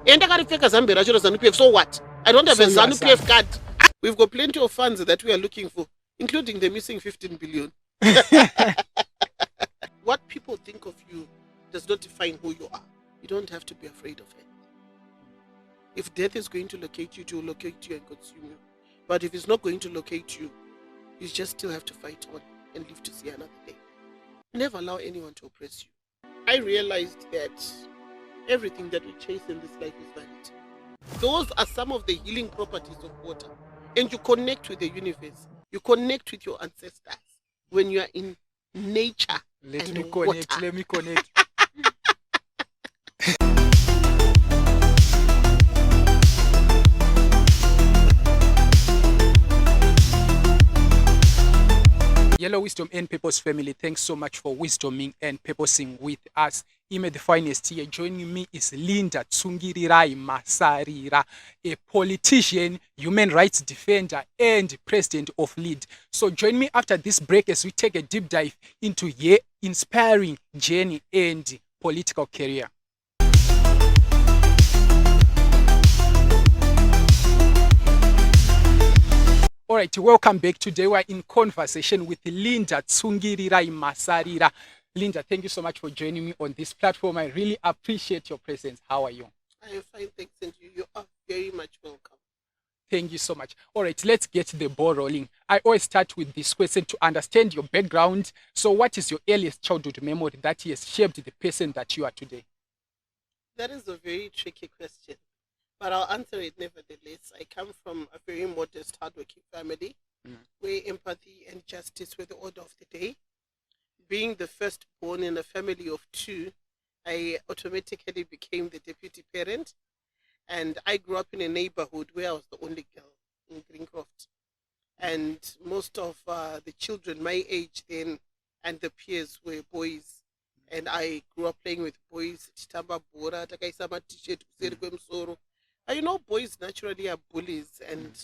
So what? I don't have a ZANU-PF card. We've got plenty of funds that we are looking for, including the missing 15 billion. What people think of you does not define who you are. You don't have to be afraid of it. If death is going to locate you, it will locate you and consume you. But if it's not going to locate you, you just still have to fight on and live to see another day. Never allow anyone to oppress you. I realized that everything that we chase in this life is vanity. Those are some of the healing properties of water. And you connect with the universe. You connect with your ancestors when you are in nature. Let me connect. Yellow Wisdom and Purpose family, thanks so much for wisdoming and purposing with us. ImeTheFinest here. Joining me is Linda Tsungirirai Masarira, a politician, human rights defender, and president of LEAD. So join me after this break as we take a deep dive into your inspiring journey and political career. All right, welcome back. Today we're in conversation with Linda Tsungirirai Masarira. Linda, thank you so much for joining me on this platform. I really appreciate your presence. How are you? I am fine, thanks, and you. You are very much welcome. Thank you so much. All right, let's get the ball rolling. I always start with this question to understand your background. So what is your earliest childhood memory that has shaped the person that you are today? That is a very tricky question, but I'll answer it nevertheless. I come from a very modest, hardworking family where empathy and justice were the order of the day. Being the firstborn in a family of two, I automatically became the deputy parent. And I grew up in a neighborhood where I was the only girl in Greencroft. And most of the children my age then and the peers were boys. And I grew up playing with boys. You know, boys naturally are bullies. And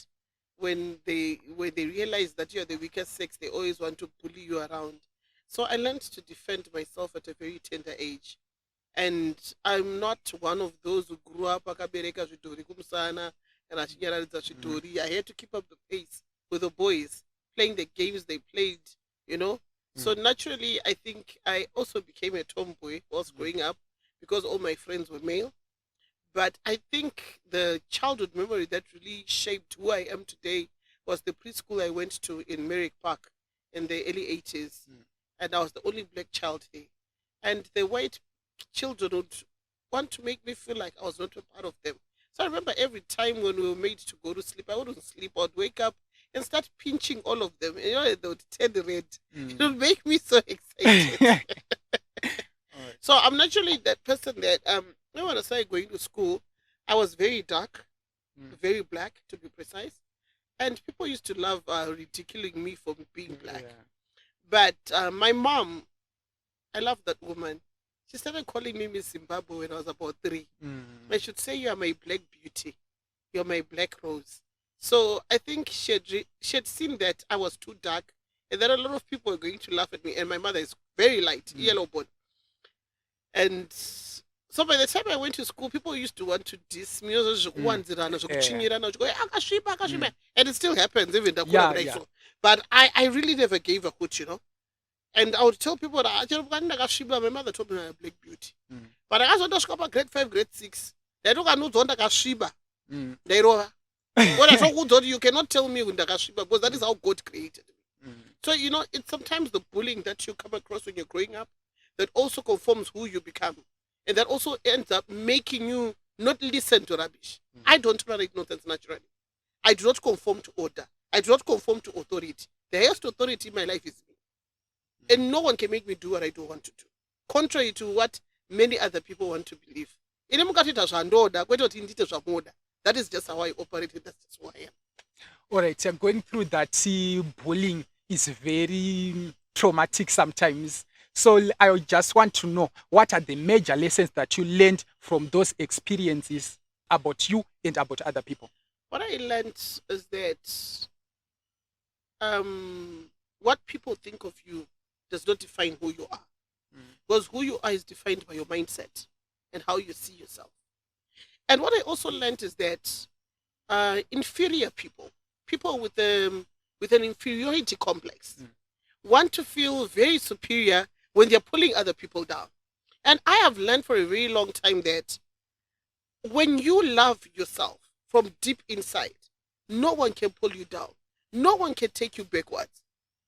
when they realize that you're the weaker sex, they always want to bully you around. So I learned to defend myself at a very tender age. And I'm not one of those who grew up akabereka zvidhori kumusana kana achinyararidza zvidhori. I had to keep up the pace with the boys, playing the games they played, you know. So naturally, I think I also became a tomboy whilst growing up because all my friends were male. But I think the childhood memory that really shaped who I am today was the preschool I went to in Merrick Park in the early 80s. And I was the only black child there. And the white children would want to make me feel like I was not a part of them. So I remember every time when we were made to go to sleep, I wouldn't sleep. I would wake up and start pinching all of them. You know, they would turn red. It would make me so excited. So I'm naturally that person that when I started going to school, I was very dark, very black to be precise. And people used to love ridiculing me for being black. But my mom, I love that woman. She started calling me Miss Zimbabwe when I was about 3. I should say you are my black beauty. You're my black rose. So I think she had seen that I was too dark and that a lot of people were going to laugh at me. And my mother is very light, yellow bone. And so by the time I went to school, people used to want to diss me. And it still happens, even the But I really never gave a hoot, you know. And I would tell people that my mother told me I'm a black beauty. But I also just got grade 5, grade 6. They don't know Shiba. They know. When I talk good, you cannot tell me Shiba because that is how God created me. So, you know, it's sometimes the bullying that you come across when you're growing up that also conforms who you become. And that also ends up making you not listen to rubbish. I don't tolerate nonsense naturally. I do not conform to order. I do not conform to authority. The highest authority in my life is me. And no one can make me do what I don't want to do. Contrary to what many other people want to believe. That is just how I operate. That's just who I am. All right, I'm going through that. Bullying is very traumatic sometimes. So I just want to know, what are the major lessons that you learned from those experiences about you and about other people? What I learned is that what people think of you does not define who you are. Because who you are is defined by your mindset and how you see yourself. And what I also learned is that inferior people, people with an inferiority complex, want to feel very superior when they're pulling other people down. And I have learned for a very long time that when you love yourself from deep inside, no one can pull you down. No one can take you backwards.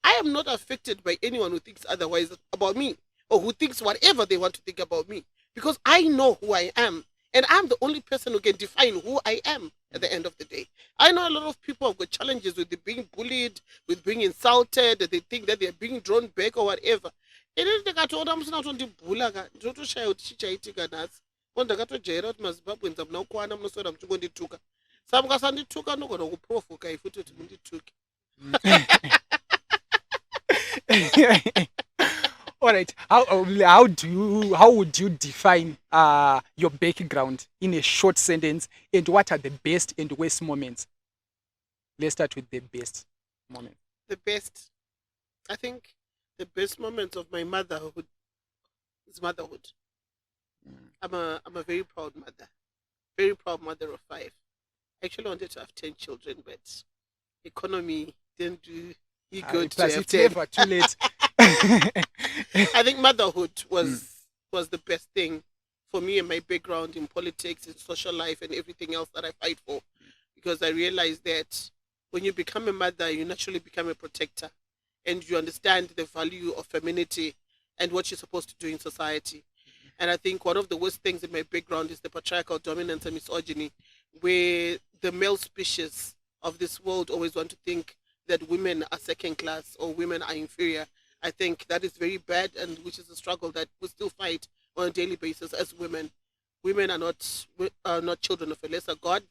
I am not affected by anyone who thinks otherwise about me or who thinks whatever they want to think about me because I know who I am. And I'm the only person who can define who I am at the end of the day. I know a lot of people have got challenges with being bullied, with being insulted, that they think that they're being drawn back or whatever. And then they got told I'm not on the bulaga, to share with chichaitika nas. When they got to jail out Mazimbabweans, I'm now quite I'm not sure I'm going to took. Some guys on the took, I'm not going to provoke if it took. All right. How would you define your background in a short sentence, and what are the best and worst moments? Let's start with the best moment. The best, I think, the best moment of my motherhood is motherhood. I'm a very proud mother of 5. I actually wanted to have 10 children, but economy didn't do me good to Plus, have it's 10. never too late. I think motherhood was the best thing for me and my background in politics and social life and everything else that I fight for, because I realized that when you become a mother, you naturally become a protector, and you understand the value of femininity and what you're supposed to do in society. And I think one of the worst things in my background is the patriarchal dominance and misogyny, where the male species of this world always want to think that women are second class or women are inferior. I think that is very bad, and which is a struggle that we still fight on a daily basis as women. Women are not children of a lesser god.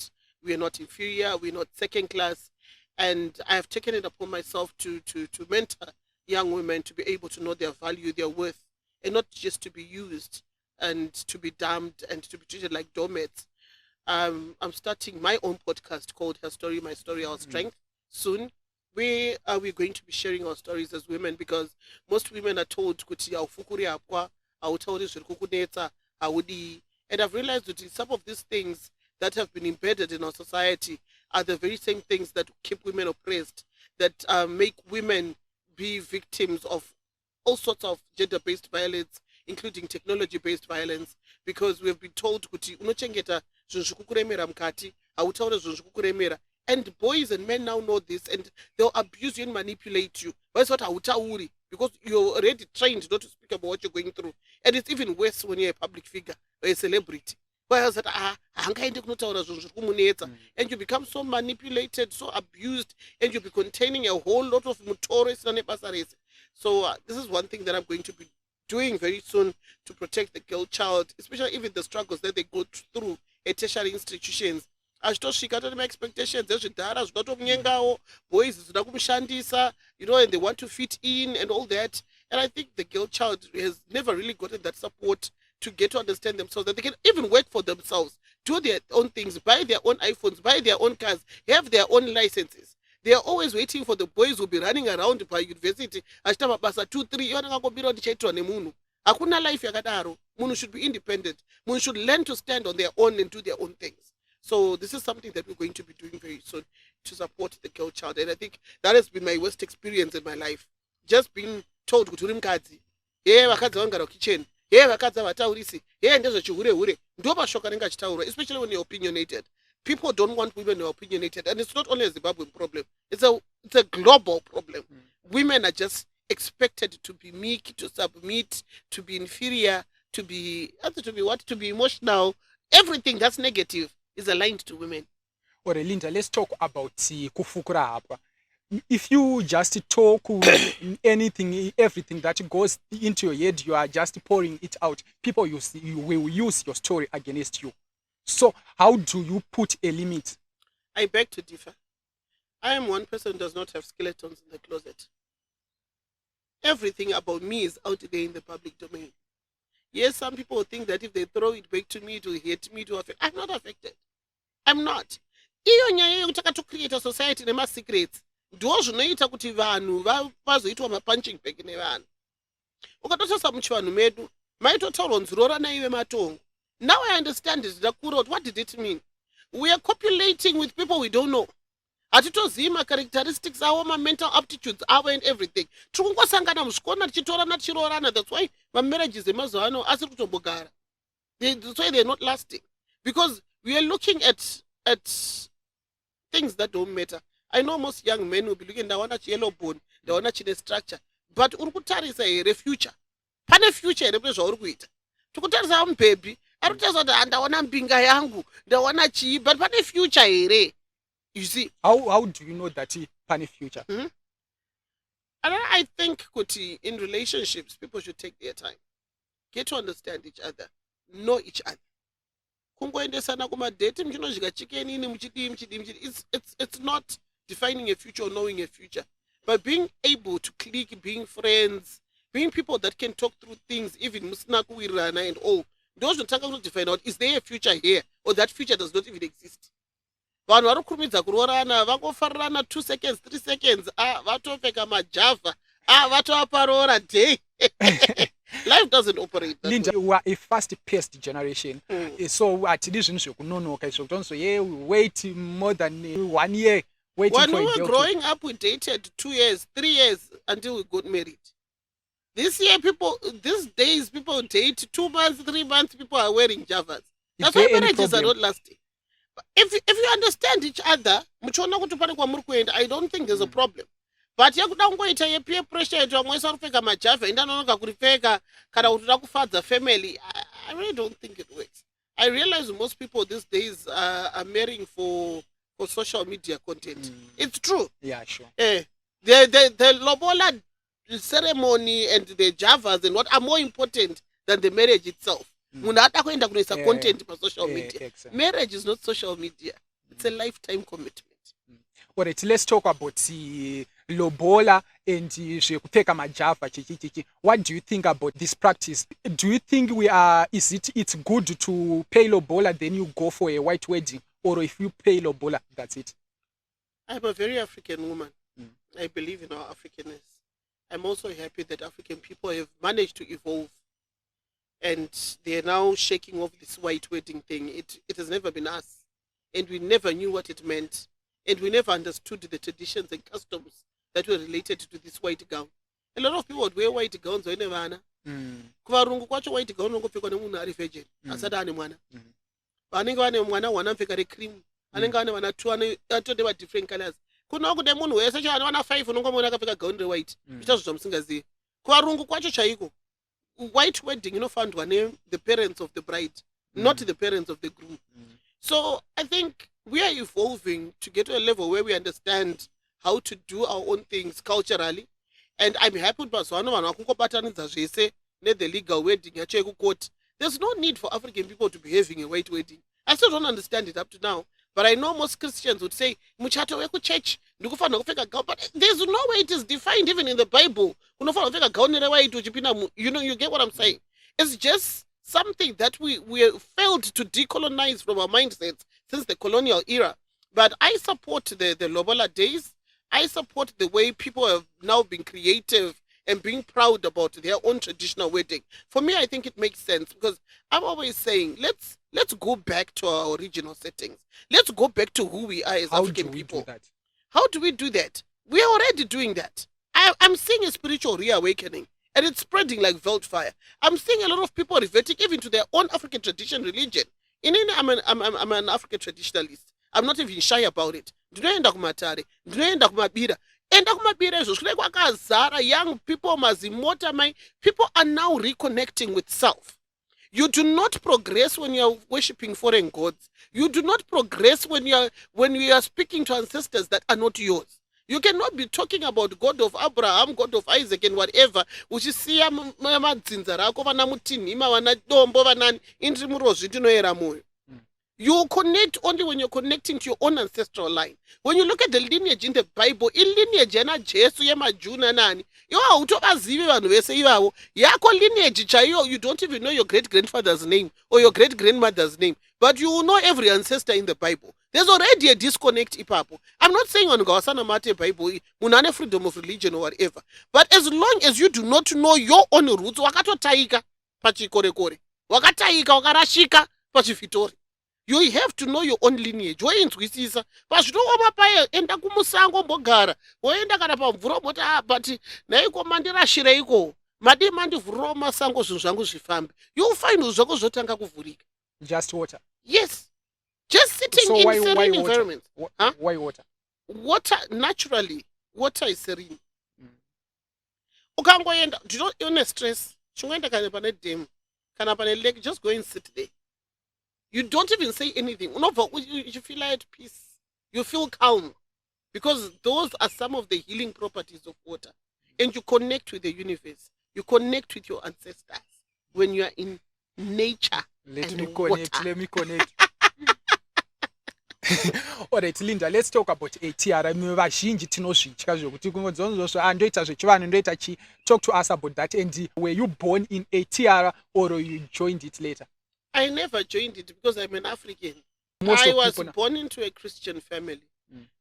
We are not inferior. We're not second class. And I have taken it upon myself to mentor young women to be able to know their value, their worth, and not just to be used and to be damned and to be treated like doormats. I'm starting my own podcast called Her Story, My Story, Our Strength soon. Where are we going to be sharing our stories as women? Because most women are told kuti aufukuri apwa, autauri zviri kukunetsa, audi. And I've realized that some of these things that have been embedded in our society are the very same things that keep women oppressed, that make women be victims of all sorts of gender-based violence, including technology-based violence, because we've been told kuti unochengeta zvinhu zvikukuremera mukati, hautaure zvinhu zvikukuremera. And boys and men now know this, and they'll abuse you and manipulate you. But it's not hautauri, because you're already trained not to speak about what you're going through. And it's even worse when you're a public figure or a celebrity. Whereas that and you become so manipulated, so abused, and you'll be containing a whole lot of mutores and basares. So this is one thing that I'm going to be doing very soon to protect the girl child, especially even the struggles that they go through at tertiary institutions. Achitosvika toti ma-expectations ezvidhara zvinotomunyengawo, boys zvinoda kumushandisa, and they want to fit in and all that. And I think the girl child has never really gotten that support to get to understand themselves, that they can even work for themselves, do their own things, buy their own iPhones, buy their own cars, have their own licenses. They are always waiting for the boys who will be running around by university achita mabasa 2-3 iwo akangobira kuti chaitirwa nemunhu. Hakuna life yakadaro. Munhu should be independent. Munhu should learn to stand on their own and do their own things. So this is something that we're going to be doing very soon to support the girl child. And I think that has been my worst experience in my life. Just being told kuti uri mukadzi, vakadzi vangara kitchen, vakadzi vataurisi, ndezvo chihure ndo mashoko anenge achitaurwa, especially when you're opinionated. People don't want women who are opinionated, and it's not only a Zimbabwean problem. It's a global problem. Women are just expected to be meek, to submit, to be inferior, to be emotional. Everything that's negative is aligned to women. Or Linda, let's talk about kufukura hapa. If you just talk everything that goes into your head, you are just pouring it out. People will use your story against you. So how do you put a limit? I beg to differ. I am one person who does not have skeletons in the closet. Everything about me is out there in the public domain. Yes, some people think that if they throw it back to me, it will hurt me, to affect. I'm not affected. I'm not. Iyo nyaya yekutaka to create a society nema secrets ndo zvinoita kuti vanhu vazoitwa mapunching bag nevanhu. Ukatotosa muchivanhu medu maitotaurwa nzi rora naive matongo, Now I understand it. What did it mean? We are copulating with people we don't know. Hatitozivi characteristics avo, mental aptitudes avo and everything. Tiri kungosangana muzvikona tichitorana tichiroorana. That's why marriages emazuva ano asiri kutombogara. That's why they're not lasting. Because we are looking at things that don't matter. I know most young men will be looking, ndawana chiyellow bone, ndawana chine structure. But uri kutarisa here future. Pane future here zvauri kuita. Tikutarisa mubhebhi, ari kutaridza kuti ndawana mbinga yangu, ndawana chii, but pane future here. You see? How do you know that pane future? And I think kuti in relationships, people should take their time. Get to understand each other. Know each other. Kungoendesana kumadate muchinozvika chicken ini muchidii. It's not defining a future or knowing a future. But being able to click, being friends, being people that can talk through things, even musina kuwirirana and all, those who to define out, is there a future here or that future does not even exist? Vanhu vari kurumidza kuroorana vangofarirana 2 seconds 3 seconds vatopfeka majavha vatovaparoora day. Life doesn't operate that Linda, way. you are a fast-paced generation. So hatidi zvinhu zvekunonoka izvo kutonzi we wait more than 1 year waiting When for we a were girl growing up, we dated 2 years 3 years until we got married. These days people date 2 months 3 months, people are wearing javas. That's why marriages are not lasting. If you understand each other, muchiona kuti pane kwamuri kuenda, I don't think there's a problem. But yakuda kungoita yepeer pressure yetu vamwe vari kupfeka majavha enda nonoka kuripfeka kana kuti uda kufadza family. I really don't think it works. I realize most people these days are marrying for social media content. It's true. Yeah, sure. The lobola ceremony and the javas and what are more important than the marriage itself. Munhu ada kuenda kunoisa content pa social media. Exactly. Marriage is not social media. It's a lifetime commitment. All right, let's talk about lobola and zvekupfeka majavha chichi. What do you think about this practice? Do you think it's good to pay lobola then you go for a white wedding, or if you pay lobola that's it? I'm a very African woman. I believe in our Africanness. I'm also happy that African people have managed to evolve and they're now shaking off this white wedding thing. It has never been us, and we never knew what it meant, and we never understood the traditions and customs that were related to this white gown. A lot of people would wear white gowns when vana. Kuvarungu kwacho white gown ungopfekwa nemunhu ari virgin asati ane mwana. Vanenge vane mwana wanapfeka recream, anenge ane vana 2 atode different colors. Kuno kude munhu wese chana vana 5 unongomona akapfeka gown rewhite. Zvichazvo zvamusingazivi. Kuvarungu kwacho chaiko, white wedding inofandwa the parents of the bride, not the parents of the groom. So I think we are evolving to get to a level where we understand how to do our own things culturally, and I'm happy with vanhu vakungobatanidza zvese the legal wedding yacho yekucourt. There's no need for African people to be having a white wedding. I still don't understand it up to now, but I know most Christians would say muchato wekuchurch ndikufanira kupfeka gown, but there's no way it is defined even in the Bible. Unofanira kupfeka gown rewhite uchipinda you get what I'm saying? It's just something that we failed to decolonize from our mindsets since the colonial era. But I support the lobola days. I support the way people have now been creative and being proud about their own traditional wedding. For me, I think it makes sense because I'm always saying, let's go back to our original settings. Let's go back to who we are as African people. Do that? How do we do that? We are already doing that. I'm seeing a spiritual reawakening, and it's spreading like wildfire. I'm seeing a lot of people reverting even to their own African tradition religion. I'm an African traditionalist. I'm not even shy about it. Ndinoenda kumatare, ndinoenda kumabira. Enda kumabira izvo zvine kwakazara, young people, mazimota mai. People are now reconnecting with self. You do not progress when you are worshipping foreign gods. You do not progress when you are speaking to ancestors that are not yours. You cannot be talking about God of Abraham, God of Isaac, and whatever. Uchisiya madzinza rako vana mutinhima vana dombo vanani indiri murozvi tinoera moyo. You connect only when you're connecting to your own ancestral line. When you look at the lineage in the Bible, in lineage yana Jesu yemajuna nani, iwa hautovazivi vanhu vese ivavo. Yako lineage chaiyo, you don't even know your great-grandfather's name or your great-grandmother's name, but you know every ancestor in the Bible. There's already a disconnect ipapo. I'm not saying on Gawasana Mate Bible, munane freedom of religion or whatever, but as long as you do not know your own roots, wakatotaika pachikorekore. wakataika wakarashika pachivhitori. You have to know your own lineage. Woinzwisisa pazvinooma paye, enda kumusango mbogara, woenda kana pamvura moti but naiko mandirashireiko, madi mandivhurirawo masango zvinhu zvangu zvifambe. You'll find zvako zvotanga kuvhurika. Just water. Yes, just sitting So in why serene water? environment. Huh? Why water? Water, naturally, water is serene. Ukangoenda, do you know, une stress, chingoenda kana pane dam, kana pane lake, just go and sit there. You don't even say anything. You feel at peace. You feel calm. Because those are some of the healing properties of water. And you connect with the universe. You connect with your ancestors when you are in nature. Let and me water. connect. Alright, Linda, let's talk about ATR. Vazhinji tinozvitya zvokuti kungodzonzosvo ndoita zvechivanhu ndoita chi. Talk to us about that. And were you born in ATR or you joined it later? I never joined it because I'm an African. Most I of was people born into a Christian family.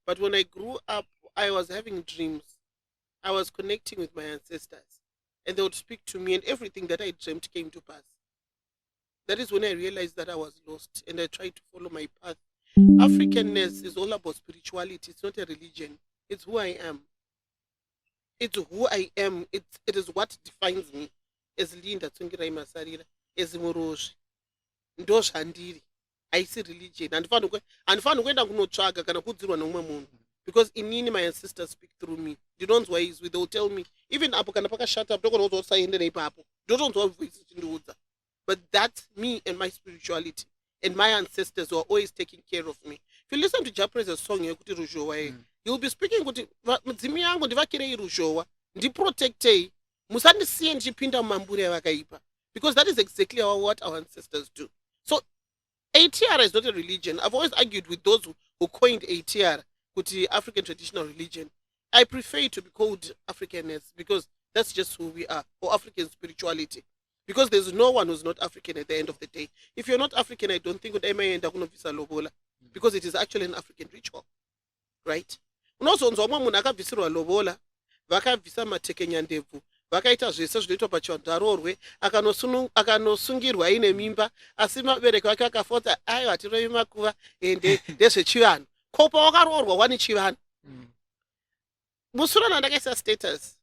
But when I grew up, I was having dreams. I was connecting with my ancestors. And they would speak to me, and everything that I dreamt came to pass. That is when I realized that I was lost, and I tried to follow my path. Africanness is all about spirituality. It's not a religion. It's who I am. It's who I am. It is what defines me as Linda Tsungirai Masarira, as Moroshi. Ndozvandiri. Haisi religion. Handifani kuenda kunotsvaga kana kudzirwa nomumwe munhu. Because inini my ancestors speak through me. Ndinonzwa izwi, they will tell me. Even apo kana pakashata ndokonozwa usaende ipapo. Ndotonzwa voice ichindiudza. But that's me and my spirituality. And my ancestors were always taking care of me. If you listen to Japre's song yekuti ruzhowa, you'll be speaking kuti mudzimi yangu ndivakirei ruzhowa, ndiprotectei, musandisiye ndichipinda mumambure avakaipa. Because that is exactly what our ancestors do. So ATR is not a religion. I've always argued with those who coined ATR, kuti African traditional religion. I prefer it to be called Africanness because that's just who we are, or African spirituality. Because there's no one who's not African at the end of the day. If you're not African, I don't think lobola, because it is actually an African ritual, right? Unozonzwa mumwe munhu akabvisirwa lobola, vakabvisa matekenya ndebvu, vakaita zvese zvinoitwa pachivanhu aroorwe, akanosungirwa aine mimba, asi mabereki vake vakafota, aiwa tirovi makuva ende ndezvechivanhu. Kopa wakaroorwa wani chivanhu. Musura ndakaisa status.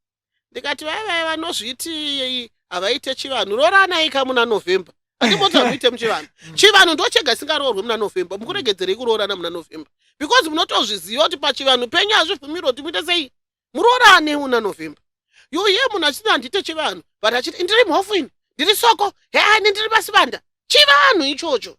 Ndikati vaiva vanozviti havaite chivanhu, rooranai muna November. Handimoti hamuite muchivanhu. Chivanhu ndochega singaroorwe muna November. Mukuregedzerei kuroorana muna November. Because munotozviziva kuti pachivanhu penyu hazvibvumirwi kuti muite sei. Muroorane muna November. You hear munhu achiti handite chivanhu, but achiti ndiri muhofini, ndiri soko, hani ndiri pasibanda. Chivanhu ichocho.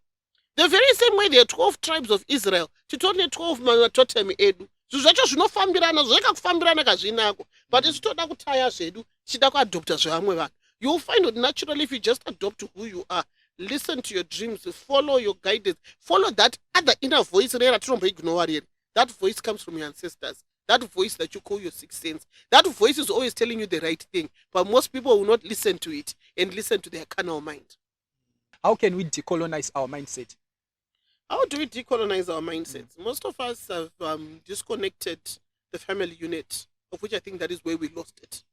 The very same way there are 12 tribes of Israel, titone 12 matotemi edu. Zvinhu zvacho zvinofambirana, zveka kufambirana kazvinako. But isi toda kutaya zvedu, tichida kuadopta zvevamwe vanhu. You'll find it naturally if you just adopt who you are. Listen to your dreams, follow your guidance, follow that other inner voice. That voice comes from your ancestors. That voice that you call your sixth sense. That voice is always telling you the right thing. But most people will not listen to it and listen to their carnal mind. How can we decolonize our mindset? How do we decolonize our mindsets? Most of us have disconnected the family unit, of which I think that is where we lost it.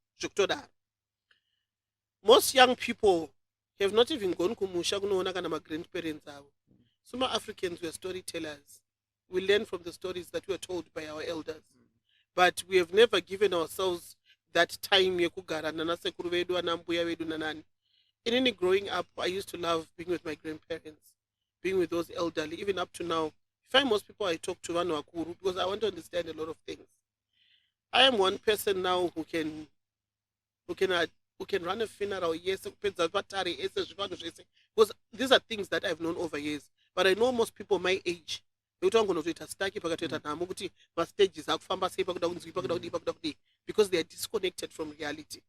Most young people have not even gone kumusha kunoona kana grandparents avo. Some Africans were storytellers. We learn from the stories that we were told by our elders. But we have never given ourselves that time yekugara nana sekuru vedu ana mbuya vedu nanani. In any growing up, I used to love being with my grandparents, being with those elderly. Even up to now, I find most people I talk to vanu akuru because I want to understand a lot of things. I am one person now who can run a funeral, yes, because these are things that I've known over years. But I know most people my age, because they are disconnected from reality.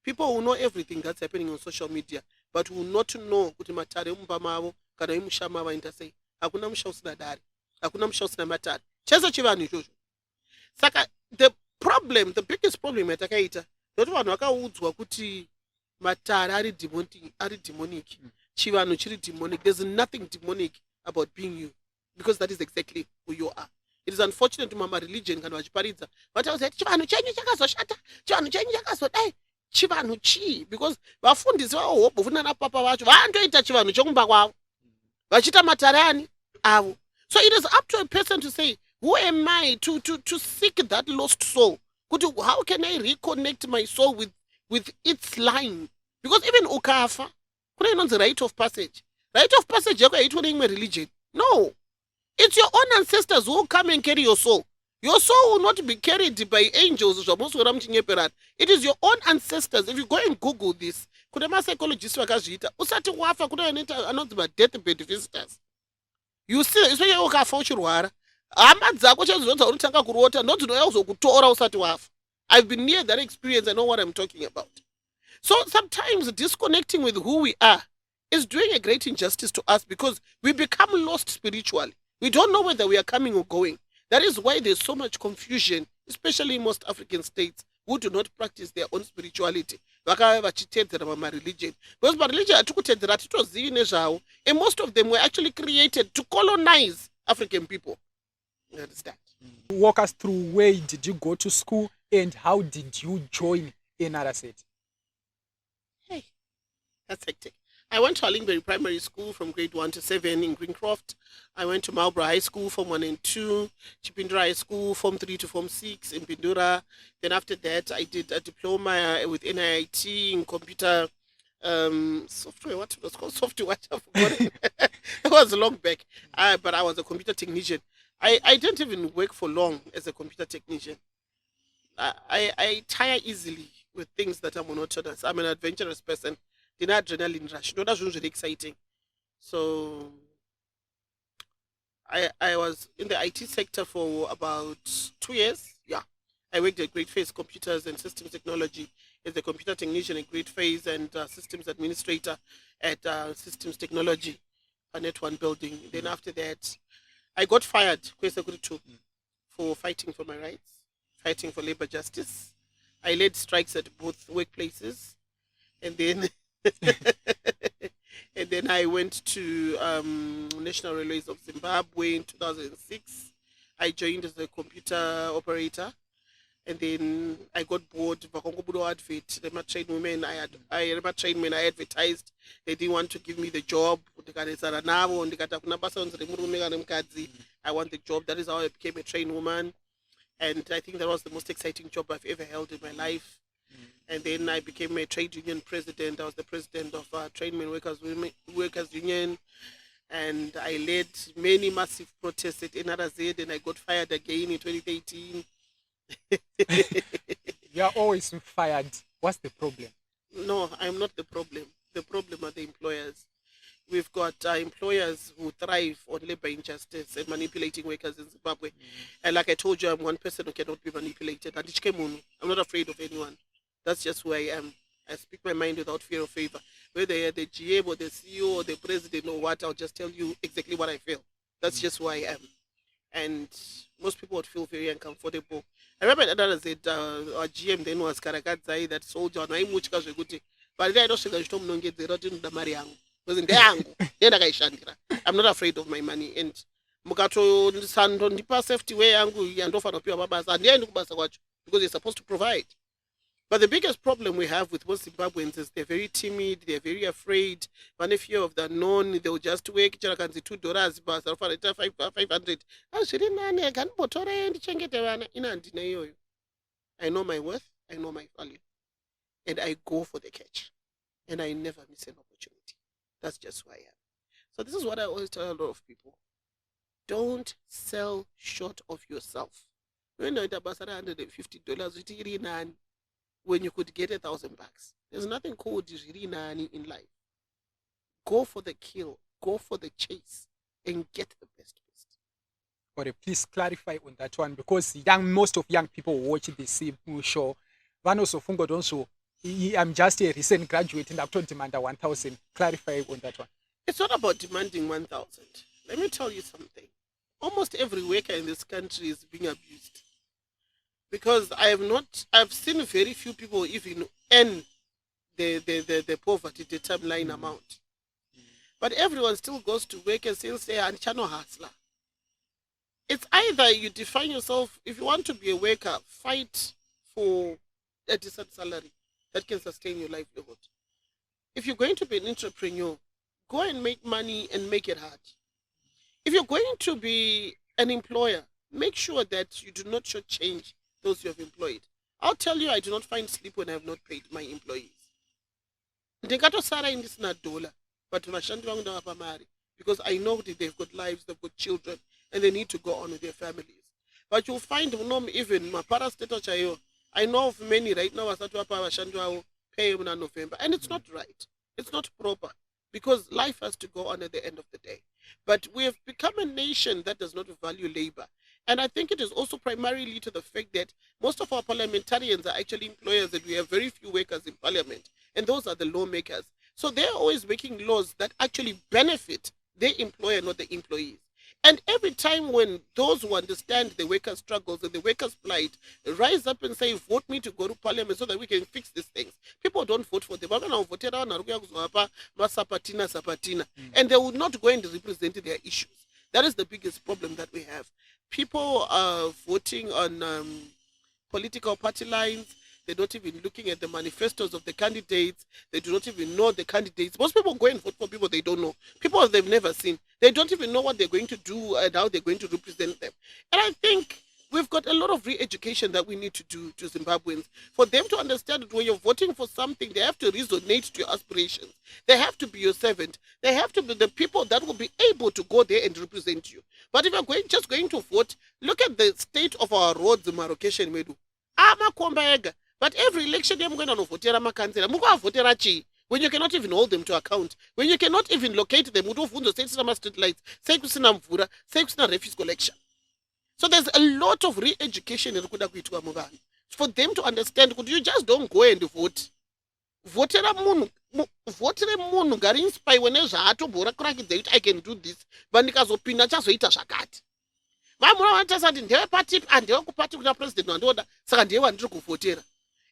People will know everything that's happening on social media, but will not know kuti matare mumbamavo kana imushama vaindasei. Hakuna musha usina dari, hakuna musha usina matare. Chese chivanhu ichocho. Saka the biggest problem yatakaita ndoti vanhu vakaudzwa kuti matare ari demonic, chivanhu chiri demonic. There's nothing demonic about being you, because that is exactly who you are. It is unfortunate mama religion kana vachiparidza vatauza kuti chivanhu chenyu chakazoshata, chivanhu chenyu chakazodai. chivanhu chii, because vafundisi vahopo funana papa vacho vandoita chivanhu chokumba kwavo vachiita matarani avo. So it is up to a person to say, who am I to seek that lost soul? How can I reconnect my soul with its line? Because even ukafa, kuna inonzi rite of passage. Rite of passage yako haitwa neimwe religion. No. It's your own ancestors who will come and carry your soul. Your soul will not be carried by angels. It is your own ancestors. If you go and Google this, kuna ma-psychologists vakazviita. Usati wafa kuna anonzi ma-deathbed visitors. You see, especially ukafa uchirwara, hama dzako chazvinonzi unotanga kurota ndodzinouya kuzokutora usati wafa. I've been near that experience. I know what I'm talking about. So sometimes disconnecting with who we are is doing a great injustice to us, because we become lost spiritually. We don't know whether we are coming or going. That is why there's so much confusion, especially in most African states who do not practice their own spirituality. Religion. Because religion, and most of them were actually created to colonize African people. You understand? Walk us through, where did you go to school and how did you join another set? Hey, that's hectic. I went to Allingbury Primary School from grade 1 to 7 in Greencroft. I went to Marlborough High School Form 1 and 2, Chipindura High School Form 3 to Form 6 in Pindura. Then after that, I did a diploma with NIT in computer software. What it was called? Software. I forgot it. It was long back, but I was a computer technician. I didn't even work for long as a computer technician. I tire easily with things that are monotonous. I'm an adventurous person. The adrenaline rush. No, that's really exciting. So I was in the IT sector for about 2 years. Yeah. I worked at Great Face Computers and Systems Technology as a computer technician at Great Face and systems administrator at Systems Technology, a Net One building. Then after that, I got fired for fighting for my rights, fighting for labor justice. I led strikes at both workplaces, and then and then I went to National Railways of Zimbabwe in 2006. I joined as a computer operator, and then I got bored. Advert, train women. I train men. I advertised. They didn't want to give me the job. I want the job. That is how I became a train woman, and I think that was the most exciting job I've ever held in my life. And then I became a trade union president. I was the president of Trainmen Workers Union, and I led many massive protests at NRZ, and I got fired again in 2018. You are always fired. What's the problem? No, I'm not the problem. The problem are the employers. We've got employers who thrive on labor injustice and manipulating workers in Zimbabwe. And like I told you, I'm one person who cannot be manipulated. I'm not afraid of anyone. That's just who I am. I speak my mind without fear or favor. Whether you're the GM or the CEO or the president or what, I'll just tell you exactly what I feel. That's just who I am. And most people would feel very uncomfortable. I remember that said our GM then was Karakadzai, that soldier, and I'm much good. But then I don't think I don't get the rotten the Mariang. I'm not afraid of my money. And Mukato Sandon Dipa safety way angu and offer of your babas and the end because they're supposed to provide. But the biggest problem we have with most Zimbabweans is they're very timid, they're very afraid. When if fear of the known, they'll just wake $2, but 500. I know my worth, I know my value, and I go for the catch, and I never miss an opportunity. That's just who I am. So this is what I always tell a lot of people. Don't sell short of yourself. When you're $150, when you could get $1,000. There's nothing called nani in life. Go for the kill, go for the chase, and get the best. Or please clarify on that one, because most of young people watch this show. One also fungo also. I'm just a recent graduate and I've told demand 1,000. Clarify on that one. It's not about demanding 1,000. Let me tell you something. Almost every worker in this country is being abused. Because I've seen very few people even earn the poverty determined amount. But everyone still goes to work and still say, I'm channel hustler. It's either you define yourself, if you want to be a worker, fight for a decent salary. that can sustain your livelihood. If you're going to be an entrepreneur, go and make money and make it hard. If you're going to be an employer, make sure that you do not shortchange those you have employed. I'll tell you, I do not find sleep when I have not paid my employees. Ndingatosara indisina dollar, but vashandi vangu ndavapa mari because I know that they've got lives, they've got children, and they need to go on with their families. But you'll find even maparastatal chayo. I know of many right now vasati vapa vashandi vavo pay muna November, and it's not right. It's not proper because life has to go on at the end of the day. But we have become a nation that does not value labor. And I think it is also primarily to the fact that most of our parliamentarians are actually employers and we have very few workers in parliament. And those are the lawmakers. So they're always making laws that actually benefit their employer, not the employees. And every time when those who understand the workers' struggles and the workers' plight rise up and say, vote me to go to parliament so that we can fix these things, people don't vote for them. And they will not go and represent their issues. That is the biggest problem that we have. People are voting on political party lines. They're not even looking at the manifestos of the candidates. They do not even know the candidates. Most people go and vote for people they don't know, people they've never seen. They don't even know what they're going to do and how they're going to represent them. And I think we've got a lot of re-education that we need to do to Zimbabweans for them to understand that when you're voting for something, they have to resonate to your aspirations. They have to be your servant. They have to be the people that will be able to go there and represent you. But if you're just going to vote, look at the state of our roads in Marrakesh and Medu. But every election, I'm going to vote when you cannot even hold them to account, when you cannot even locate them, say street lights, say refuse collection. So there's a lot of re-education for them to understand. Could you just don't go and vote? Vote munhu ngari inspire whenever I can do this, but ndikazopinda chazoita zvakati. Vamwe vanotasa ndewe party andewe kupati kuna president wandoda saka ndiye wandiri kuvhotera.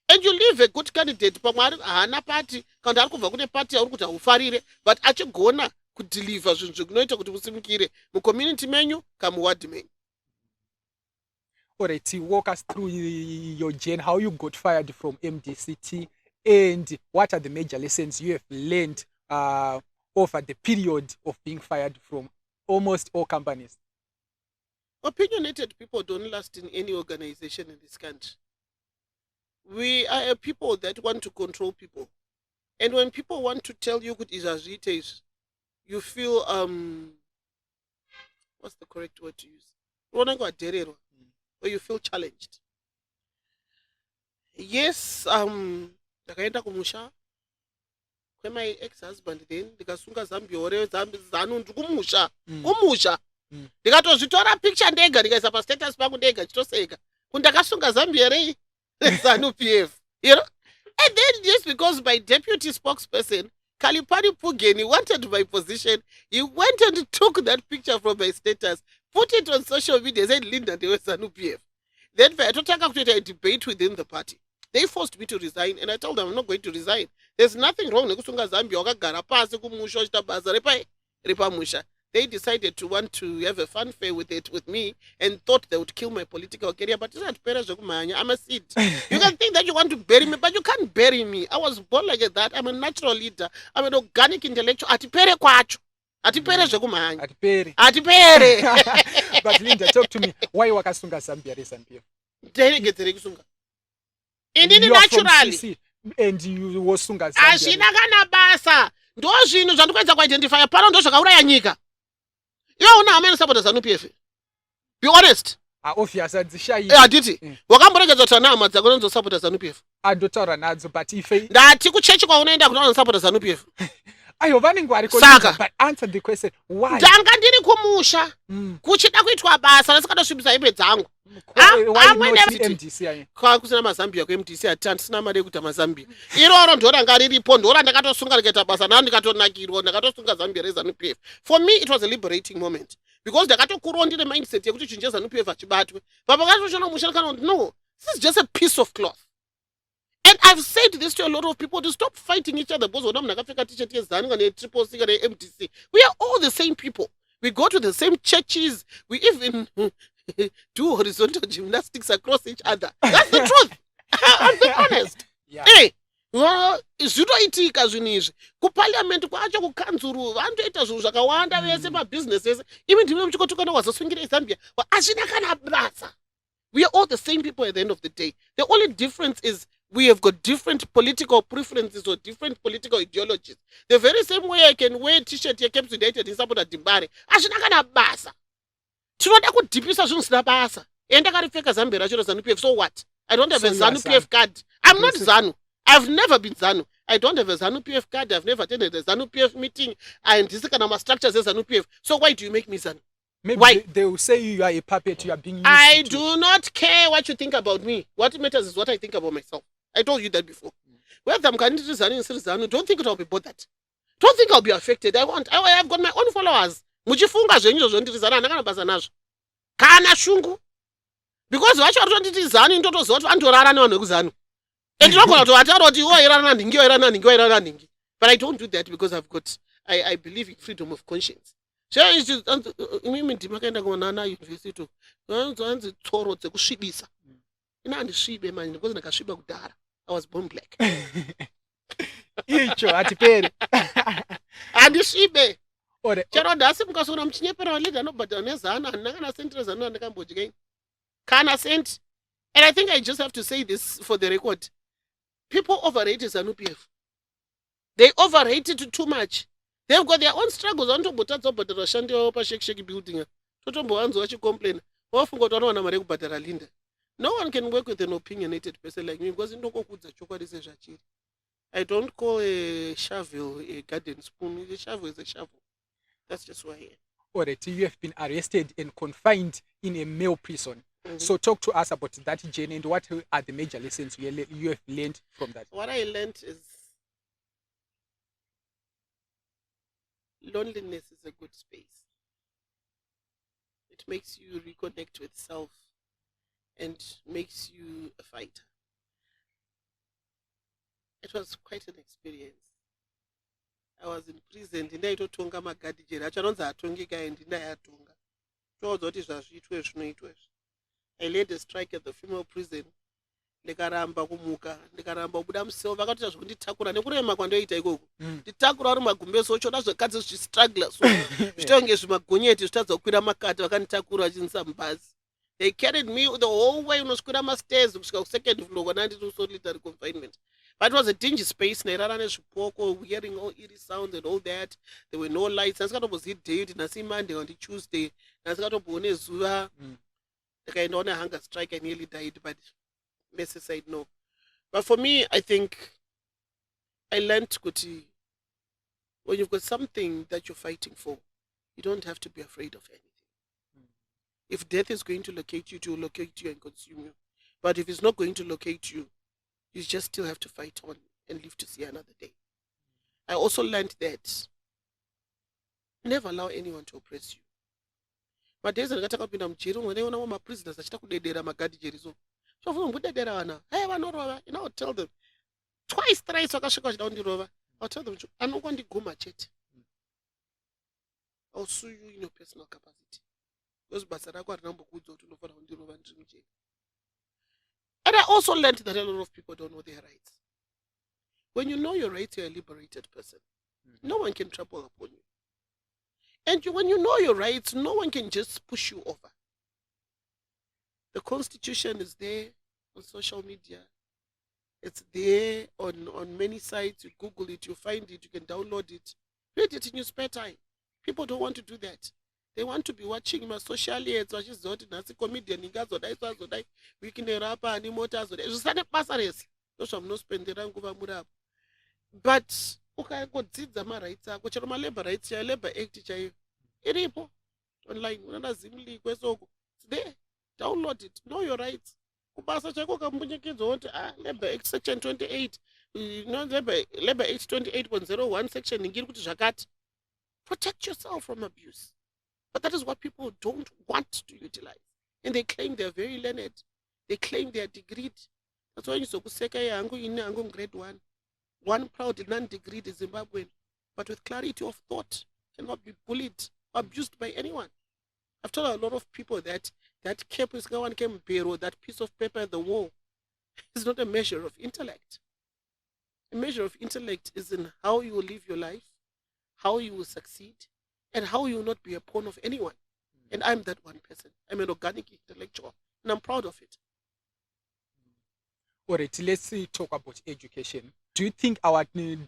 And you leave a good candidate pamwe haana party kana ari kubva kune party yauri kuti aufarire but achigona kudeliver zvinhu zvinoita kuti musimukire mucommunity menyu kamuward menyu. All right, walk us through your journey, how you got fired from MDCT, and what are the major lessons you have learned over the period of being fired from almost all companies. Opinionated people don't last in any organization in this country. We are a people that want to control people. And when people want to tell you good is you feel what's the correct word to use? Or you feel challenged. Yes, ndakaenda kumusha my ex-husband then ndikasunga zambia ore zanu ndikumusha kumusha ndikatozvitora picture ndega ndikaisa pastatus pangu ndega chitoseka kundakasunga zambia rei zanu pf, you know. And then just because my deputy spokesperson Kalipari Pugeni wanted my position, he went and took that picture from my status, put it on social media, said Linda they were zanu pf. Then I took a debate within the party. They forced me to resign, and I told them I'm not going to resign. There's nothing wrong. They decided to want to have a fanfare with me and thought they would kill my political career. But I'm a seed. You can think that you want to bury me, but you can't bury me. I was born like that. I'm a natural leader. I'm an organic intellectual. Atipere kwacho. Atipere zvekumhanya. Atipere. But Linda, talk to me. Why wakasunga Zambia recently? Inini naturally. And you wasunga Zambia. Ashina kana basa. Ndo zvinhu zvandikwanisa kuidentify pano ndo zvakauraya nyika. Iwe una amene support ZANU-PF. Be honest. Obvious adzishai. Aditi. Wakamboregedza kuti ana hama dzako ndzo support ZANU-PF. Adotaura nadzo but ife ndati kuchechi kwaunoenda kuti support ZANU-PF. Ayo vanenge vari Saka. but answer the question why. Ndanga ndiri kumusha. Kuchida kuitwa basa rasikadosvibisa hembe dzangu. Why not MDC? Kusina mazambia kuMDC atandi sina mari yekuita mazambia. Iroro ndo ranga riripo ndo randakatosunga rikaita basa nani ndikatonakirwa ndakatosunga Zambia reZANU-PF. For me it was a liberating moment because ndakatokurawo ndine mindset yekuti chinje ZANU-PF achibatwe. Baba katoshona musha kana no, this is just a piece of cloth. And I've said this to a lot of people to stop fighting each other because nakapfeka t-shirt yeZANU kana triple kana MDC. We are all the same people. We go to the same churches. We even do horizontal gymnastics across each other. That's the truth. I'm being honest. Yeah. Hey, zvinoitika zvinhu izvi kuparliament kwacho kukanzuru vanotoita zvinhu zvakawanda vese mabhizinesi ese imi ndimi muchikotukana wazosungira ezambia hazvina kana basa. We are all the same people at the end of the day. The only difference is we have got different political preferences or different political ideologies. The very same way I can wear t-shirt yeCape United isapota Dimbare hazvina kana basa. Tinoda kudhipisa zvinhu zvisina basa. Endakaripfeka zambia racho reZANU-PF, so what? I don't have a ZANU-PF card. I'm not ZANU. I've never been ZANU. I don't have a ZANU-PF card. I've never attended a ZANU-PF meeting. And this kind of structures as ZANU-PF. So why do you make me ZANU? Maybe why? They will say you are a puppet, you are being used I to. do not care what you think about me. What matters is what I think about myself. I told you that before. Whether I'm going to ZANU and ZANU, don't think I'll be bothered. Don't think I'll be affected. I've got my own followers. Muchifunga zvenyu zvondiri ZANU handakana basa nazvo. Kana shungu. Because vacho vatonditi ZANU ndotoziva kuti vanorara nevanhu vekuzANU. And ndinogona kutovataura kuti iwo irana nhingi, irana nhingi, irana nhingi. But I don't do that because I believe in freedom of conscience. Imimi ndimakaenda kuonana university anzi tsoro dzekusvibisa. Ina handisvibe manje because ndakasviba kudhara. I was born black. Icho hatiperi. Handisvibe. Chero nhasi mukazoona muchinyepera validha anobhadhara neZANU handina kana senti reZANU randakambodya. Kana senti. And I think I just have to say this for the record. People overrate ZANU-PF. They overrate it too much. They've got their own struggles. Vanotobhotadza kubhadhara vashandi vavo pashekisheki building. Totombowanza vachicomplaina. Vafunga kuti vanowana mari yekubhadhara Linda. No one can work with an opinionated person like me because indokokudza chokwadi sezvachiri. I don't call a shovel a garden spoon. A shovel is a shovel. That's just who I am. Alright, you have been arrested and confined in a male prison. So talk to us about that journey and what are the major lessons you have learned from that? What I learned is loneliness is a good space. It makes you reconnect with self and makes you a fighter. It was quite an experience. I was in prison, ndindaitotonga magadhijeri acho anonzi atongeka and ndindayatonga. Toudza kuti zvazviitwe zvinoitwa izvi. I led a strike at the female prison. Ndikaramba kumuka, ndikaramba kubuda museo, vakati zvonditakura nekurema kwandoita ikoko. Nditakura vari magumbeso ochoda zvekadzi zvistruggle so. Zvitonge zvimagonyeti zvitadza kukwira makati vakanditakura vachinisa mubhazi. They carried me the whole way unoswira mastairs kusvika ku2nd floor kana ndiri solitary confinement. But it was a dingy space, nairara nezvipoko, hearing all eerie sounds and all that. There were no lights. Ndasikatombozii day, nhasi Monday on Tuesday. Ndasikatombone zuva. I on a hunger strike, I nearly died, but Messi said no. But for me, I think I learned Kuti, when you've got something that you're fighting for, you don't have to be afraid of anything. If death is going to locate you, it will locate you and consume you. But if it's not going to locate you, you just still have to fight on and live to see another day. I also learned that never allow anyone to oppress you. Madhezi ndakatakapinda mujeri umwe ndaiona maprisoners achita kudedera magadhijeri so. Chofunga mbudedera vana. Hey vanorova, you know, tell them. Twice, thrice vakasvika vachida kundirova. I'll tell them, anongondiguma chete. I'll sue you in your personal capacity. Because basa rako harina kumbokuudza kuti unofanira kundirova ndiri mujeri. And I also learned that a lot of people don't know their rights. When you know your rights, you're a liberated person. No one can trample upon you. And when you know your rights, no one can just push you over. The Constitution is there on social media. It's there on many sites. You Google it, you find it, you can download it. Read it in your spare time. People don't want to do that. They want to be watching my social ads, vachizoti nhasi comedian ingazodai sazodai weekend rapa ani mota azodai zvisane basa rese ndozvamunospendera nguva muri apo. But ukangodzidza marights ako chero malabor rights chaiyo labor act chaiyo iripo online unoona zimli kwesoko it's there. Download it, know your rights. Kubasa chako kambunyikidza kuti labor act section 28 labor act 28.01 section ingiri kuti zvakati. Protect yourself from abuse. But that is what people don't want to utilize. And they claim they're very learned. They claim they're degreed. That's why you so kuseka yangu ine yangu grade 1. One proud non-degreed Zimbabwean, but with clarity of thought, cannot be bullied or abused by anyone. I've told a lot of people that cape is one came, that piece of paper at the wall is not a measure of intellect. A measure of intellect is in how you will live your life, how you will succeed, and how you will not be a pawn of anyone. And I'm that one person. I'm an organic intellectual, and I'm proud of it. All right, let's talk about education. Do you think our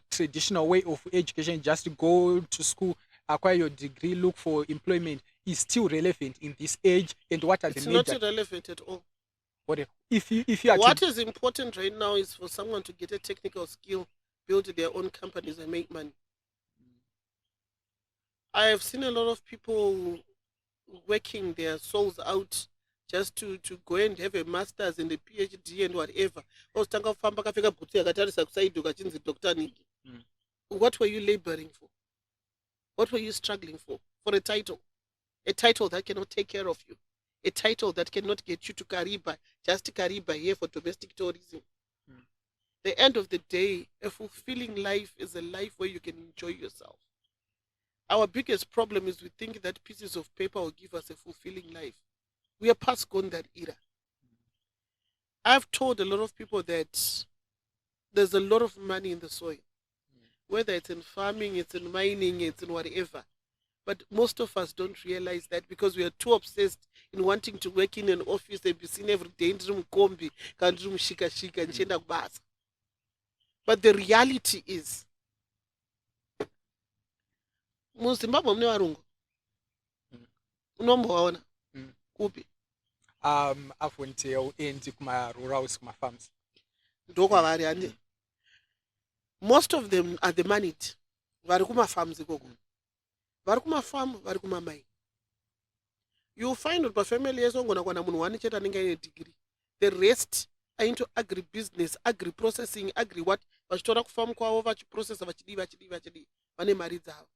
traditional way of education, just to go to school, acquire your degree, look for employment, is still relevant in this age? And what are the It's not major? irrelevant at all. If you are to What is important right now is for someone to get a technical skill, build their own companies, and make money. I have seen a lot of people working their souls out just to go and have a master's and a PhD and whatever. Ositanga kufamba akapfeka bhutsu yakatarisa kusaido kachinzi Dr. Niki. What were you laboring for? What were you struggling for? For a title. A title that cannot take care of you. A title that cannot get you to Kariba, just Kariba here for domestic tourism. The end of the day, a fulfilling life is a life where you can enjoy yourself. Our biggest problem is we think that pieces of paper will give us a fulfilling life. We are past gone that era. I've told a lot of people that there's a lot of money in the soil, whether it's in farming, it's in mining, it's in whatever. But most of us don't realize that because we are too obsessed in wanting to work in an office and be seen every day in kombi, shika shika, and chenda kubasa. But the reality is, muzimbabwe mune varungu unombovaona kupi? I've went to kuma rurals, kuma farms. Ndokwavari hande. Most of them are the moneyed. Vari kumafarms ikoko. Vari kumafarm, vari kumamine. You'll find kuti pafamily yese ungona kwana munhu wani chete anenge aine degree. The rest are into agribusiness, agri-processing, agri-what. Vachitora kufarm kwavo, vachiprocessa, vachidii. Vane mari dzavo.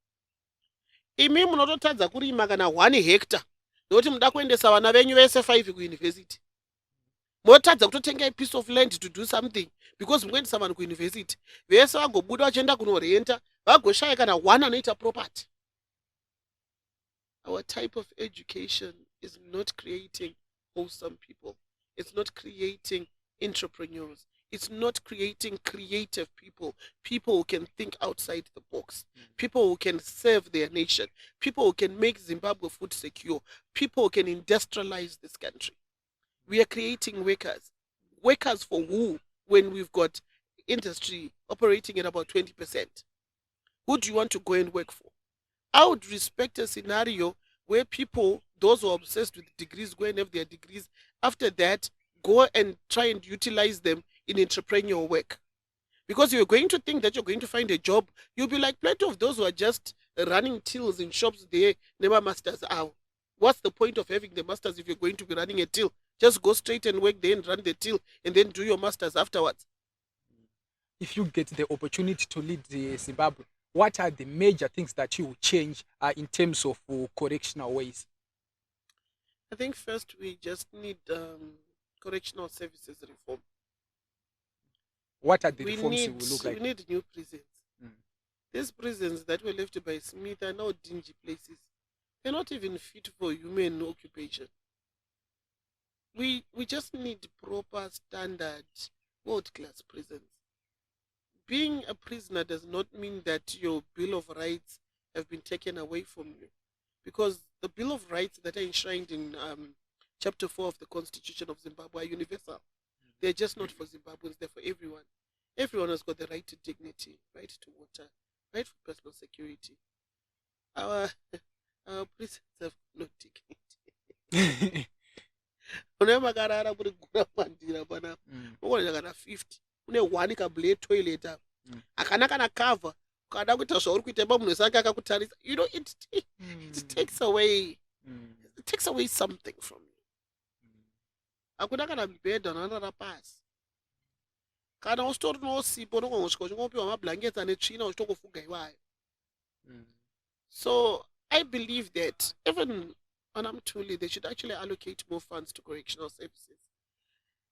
Imi munototadza kurima kana 1 hectare. Ndokuti muda kuendesa vana venyu vese 5 kuuniversity. Motadza kutotenga a piece of land to do something because mukuendesa vanhu kuuniversity. Vese vagobuda vachienda kunorenta, vagoshaya kana 1 anoita property. Our type of education is not creating wholesome people. It's not creating entrepreneurs. It's not creating creative people, people who can think outside the box, people who can serve their nation, people who can make Zimbabwe food secure, people who can industrialize this country. We are creating workers. Workers for who when we've got industry operating at about 20%? Who do you want to go and work for? I would respect a scenario where people, those who are obsessed with degrees, go and have their degrees. After that, go and try and utilize them in entrepreneurial work. Because you're going to think that you're going to find a job. You'll be like plenty of those who are just running tills in shops there, never masters out. What's the point of having the masters if you're going to be running a till? Just go straight and work there and run the till and then do your masters afterwards. If you get the opportunity to lead the Zimbabwe, what are the major things that you will change in terms of correctional ways? I think first we just need correctional services reform. What are the reforms you will look like? We need new prisons. These prisons that were left by Smith are now dingy places. They're not even fit for human occupation. We just need proper standard world-class prisons. Being a prisoner does not mean that your Bill of Rights have been taken away from you. Because the Bill of Rights that are enshrined in Chapter 4 of the Constitution of Zimbabwe are universal. They're just not for Zimbabweans, they're for everyone. Everyone has got the right to dignity, right to water, right for personal security. Our prisons have no dignity. Unemakarara kuri gura pandira pana. Ukona kana 50. Une 1 kabule toilet up. Akana kana cover. Kada kuita zvauri kuita munhu sake akakutarisa. You know it takes away something from you. Hakuna kana mibhedha unorara pasi. Kana usitori nousipo unongosvika uchingopiwa mablankets ane tsvina uchitokufuga iwayo. So I believe that even when I'm truly, they should actually allocate more funds to correctional services.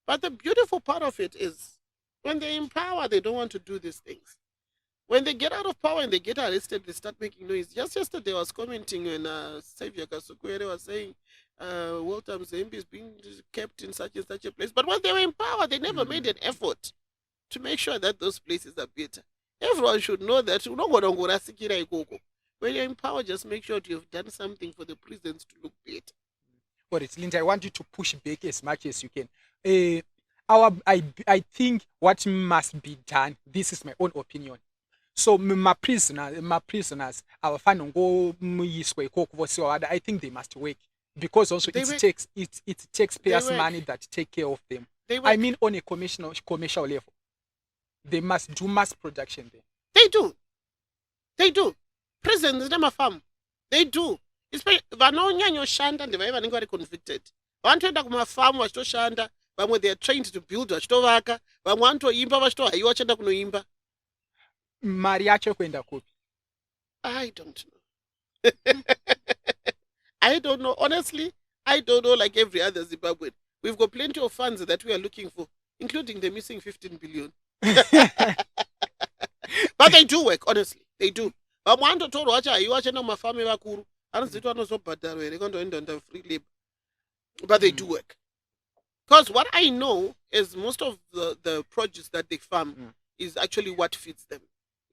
But the beautiful part of it is when they're in power, they don't want to do these things. When they get out of power and they get arrested, they start making noise. Just yesterday, I was commenting on Xavier Kasukwere was saying, Walter Mzembe is being kept in such and such a place. But when they were in power, they never made an effort to make sure that those places are better. Everyone should know that when you're in power, just make sure you've done something for the prisons to look better. But it's Linda, I want you to push back as much as you can. Uh, I think what must be done, this is my own opinion. So my prisoners abafana ngomuyiswa ikoko vosiwa, I think they must work, because also They it work. takes it taxpayers They work. money that take care of them. They I work. mean, on a commercial level, they must do mass production there. They do. They do. Prisons farm. They do. Vanonyanya ndevai vanenge vari convicted vanotoenda kumafamu vachitoshanda, vamwe they are trained to build vachitovaka, vamwe vanotoimba vachitohaiwa vachienda kunoimba. Mari yacho kuenda kupi? I don't know. I don't know. Honestly, I don't know. Like every other Zimbabwean, we've got plenty of funds that we are looking for, including the missing 15 billion. But they do work, honestly. They do. Vamwe vanototorwa vachihaiwa vachienda kumafamu evakuru, anoziva kuti vanozobhadharwa here kandoenda under free labor. But they do work. Because what I know is most of the produce that they farm is actually what feeds them,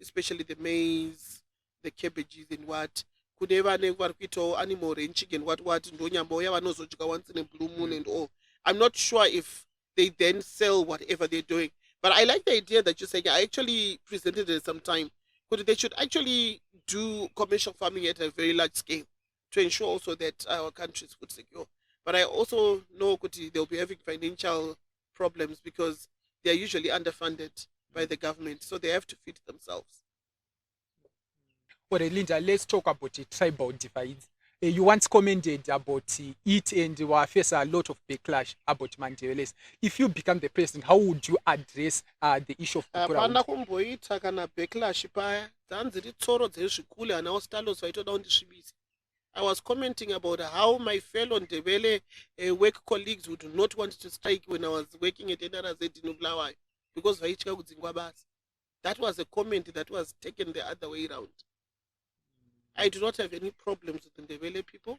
especially the maize, the cabbages, and what. Kune vane vari kuitawo animal ranching and what ndonyambouya vanozodya once in a blue moon and all. I'm not sure if they then sell whatever they're doing. But I like the idea that you're saying. I actually presented it some time. But they should actually do commercial farming at a very large scale to ensure also that our country is food secure. But I also know they'll be having financial problems because they're usually underfunded by the government. So they have to feed themselves. But Linda, let's talk about the tribal divides. You once commented about it and you face a lot of backlash about Mandeveles. If you become the president, how would you address the issue of hapana kumboita kana backlash paya dzanziri tsoro dzezvikule ana ostalos vaitoda kundisvibisa. I was commenting about how my fellow Ndebele work colleagues would not want to strike when I was working at NRZ in Bulawayo because vaitya kudzingwa basa. That was a comment that was taken the other way around. I do not have any problems with the Ndebele people.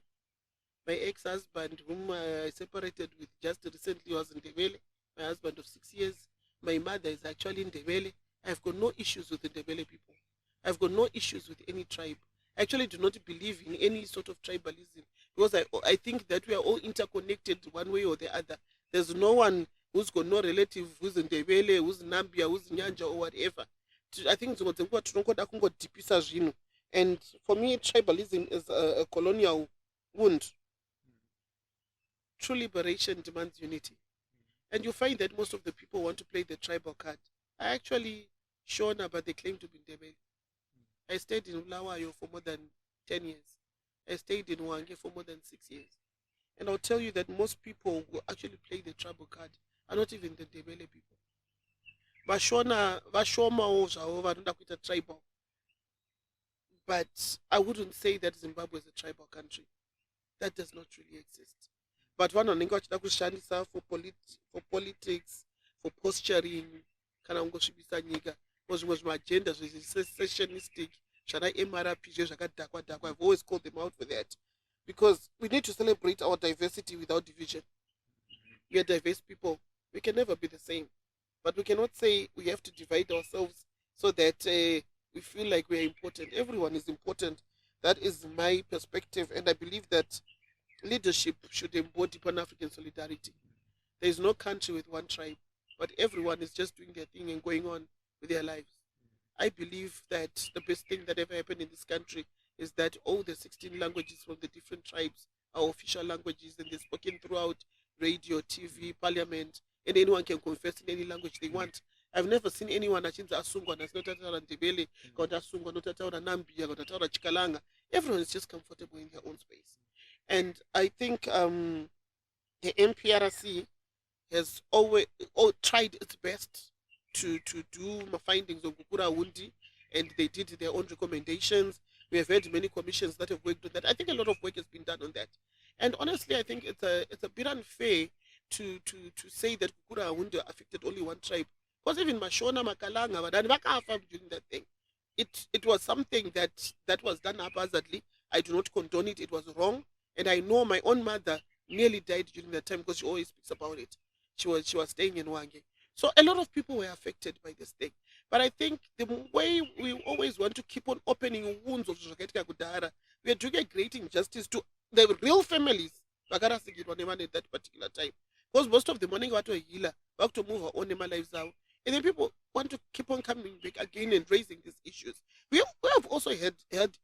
My ex-husband, whom I separated with just recently, was in Ndebele. My husband of 6 years. My mother is actually in Ndebele. I've got no issues with the Ndebele people. I've got no issues with any tribe. I actually do not believe in any sort of tribalism because I think that we are all interconnected one way or the other. There's no one who's got no relative who's in Ndebele, who's in Nambia, who's in Nyanja or whatever. I think it's and for me, tribalism is a colonial wound. True liberation demands unity. And you find that most of the people want to play the tribal card. I actually Shona, but they claim to be Ndebele. I stayed in Bulawayo for more than 10 years. I stayed in Wange for more than 6 years. And I'll tell you that most people who actually play the tribal card are not even the Ndebele people. Vashona, Vashoma, vanoda kuita tribal. But I wouldn't say that Zimbabwe is a tribal country. That does not really exist. But one on kushandisa for politics, for posturing, kana ungosvibisa nyika. Because it was my agenda, secessionistic, shana MRP, I've always called them out for that. Because we need to celebrate our diversity without division. We are diverse people. We can never be the same. But we cannot say we have to divide ourselves so that we feel like we are important. Everyone is important. That is my perspective. And I believe that leadership should embody Pan-African solidarity. There is no country with one tribe, but everyone is just doing their thing and going on with their lives. I believe that the best thing that ever happened in this country is that all the 16 languages from the different tribes are official languages and they're spoken throughout radio, TV, parliament, and anyone can confess in any language they want. I've never seen anyone achinza asungwa nasinotaura Ndebele, kana asungwa notaura Nambia, kana taura Chikalanga. Everyone is just comfortable in their own space. And I think the MPRC has always tried its best to do my findings on Kukura Wundi, and they did their own recommendations. We have had many commissions that have worked on that. I think a lot of work has been done on that. And honestly, I think it's a bit unfair to say that Kukura Wundi affected only one tribe. Because even Mashona, Makalanga, during that thing. It was something that was done haphazardly. I do not condone it. It was wrong. And I know my own mother nearly died during that time because she always speaks about it. She was staying in Wange. So a lot of people were affected by this thing. But I think the way we always want to keep on opening wounds of Zvakaita Kudara, we are doing a great injustice to the real families vakarasikirwa nevanhu at that particular time. Because most of the morning vatohila, to move our own lives out. And then people want to keep on coming back again and raising these issues. We have also had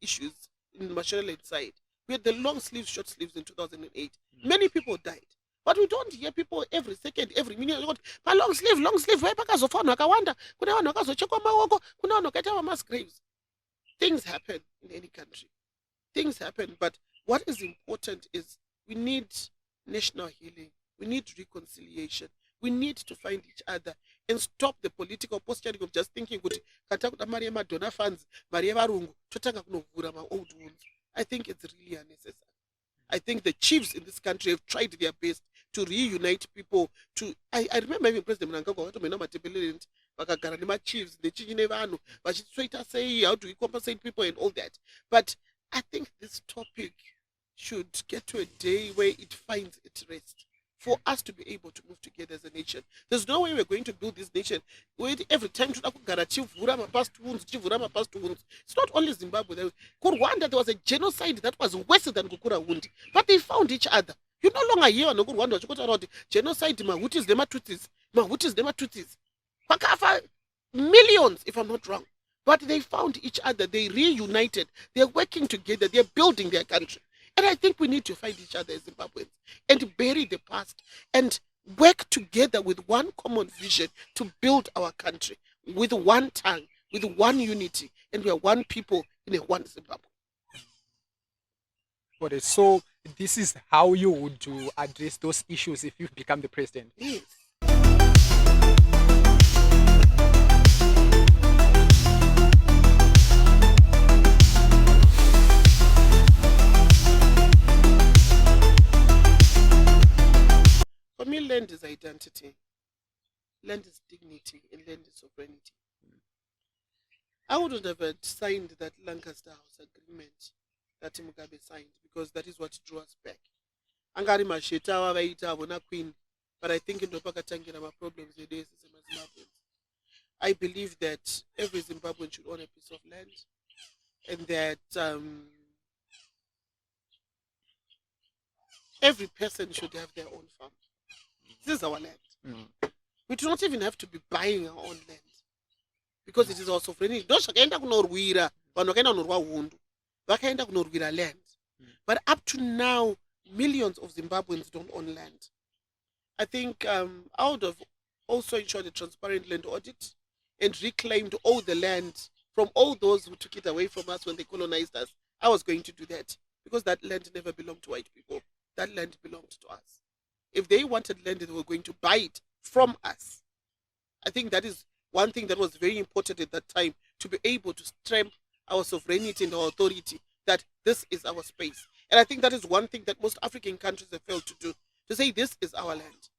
issues in the Masharira side. We had the long sleeves, short sleeves in 2008. Many people died. But we don't hear people every second, every minute. But long sleeve, vaipakazofanwa akawanda, kuna vanhu vakazochekwa maoko, kuna vanhu vakaita mass graves. Things happen in any country. Things happen, but what is important is we need national healing. We need reconciliation. We need to find each other and stop the political posturing of just thinking kuti katakuda mari yemadonor funds, mari yevarungu, totanga kunovhura my old wounds. I think it's really unnecessary. I think the chiefs in this country have tried their best to reunite people. I remember even President Mnangagwa vatomhena matembelelenti vakagara nemachiefs nechinyi nevanhu vachitoita sei, how do we compensate people and all that. But I think this topic should get to a day where it finds its rest for us to be able to move together as a nation. There's no way we're going to build this nation where every time tichivhura mapast wounds. It's not only Zimbabwe. Rwanda, there was a genocide that was worse than Kukura Wundi, but they found each other. You no longer hear no Rwanda about genocide, Mahutis, Tutsis. Wakafa millions, if I'm not wrong. But they found each other, they reunited, they're working together, they're building their country. And I think we need to find each other as Zimbabweans and bury the past and work together with one common vision to build our country with one tongue, with one unity, and we are one people in a one Zimbabwe. Got it. So this is how you would address those issues if you become the president? Yes. For me, land is identity, land is dignity, and land is sovereignty. I wouldn't have signed that Lancaster House agreement that Mugabe signed because that is what drew us back. Angari mashetawa vaita avona queen, but I think ndopakatangira my problems nowadays is Zimbabweans. I believe that every Zimbabwean should own a piece of land, and that every person should have their own farm. This is our land. We do not even have to be buying our own land because it is our sovereignty. Ndoshakaenda kunorwira vanhu vakaenda kunorwa hundu vakaenda kunorwira land. But up to now, millions of Zimbabweans don't own land. I think I would have also ensured a transparent land audit and reclaimed all the land from all those who took it away from us when they colonized us. I was going to do that because that land never belonged to white people. That land belonged to us. If they wanted land, they were going to buy it from us. I think that is one thing that was very important at that time, to be able to stamp our sovereignty and our authority, that this is our space. And I think that is one thing that most African countries have failed to do, to say this is our land.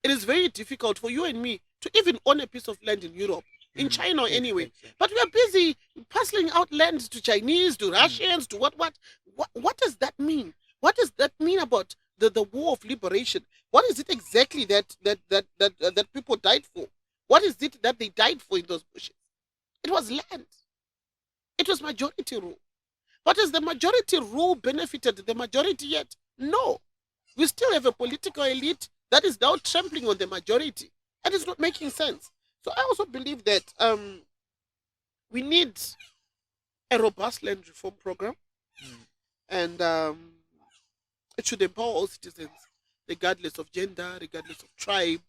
It is very difficult for you and me to even own a piece of land in Europe, in China or anywhere. But we are busy parceling out land to Chinese, to Russians, to what does that mean? What does that mean about the war of liberation? What is it exactly that people died for? What is it that they died for in those bushes? It was land. It was majority rule. But has the majority rule benefited the majority yet? No. We still have a political elite that is now trampling on the majority, and it's not making sense. So I also believe that we need a robust land reform program, and it should empower all citizens, regardless of gender, regardless of tribe,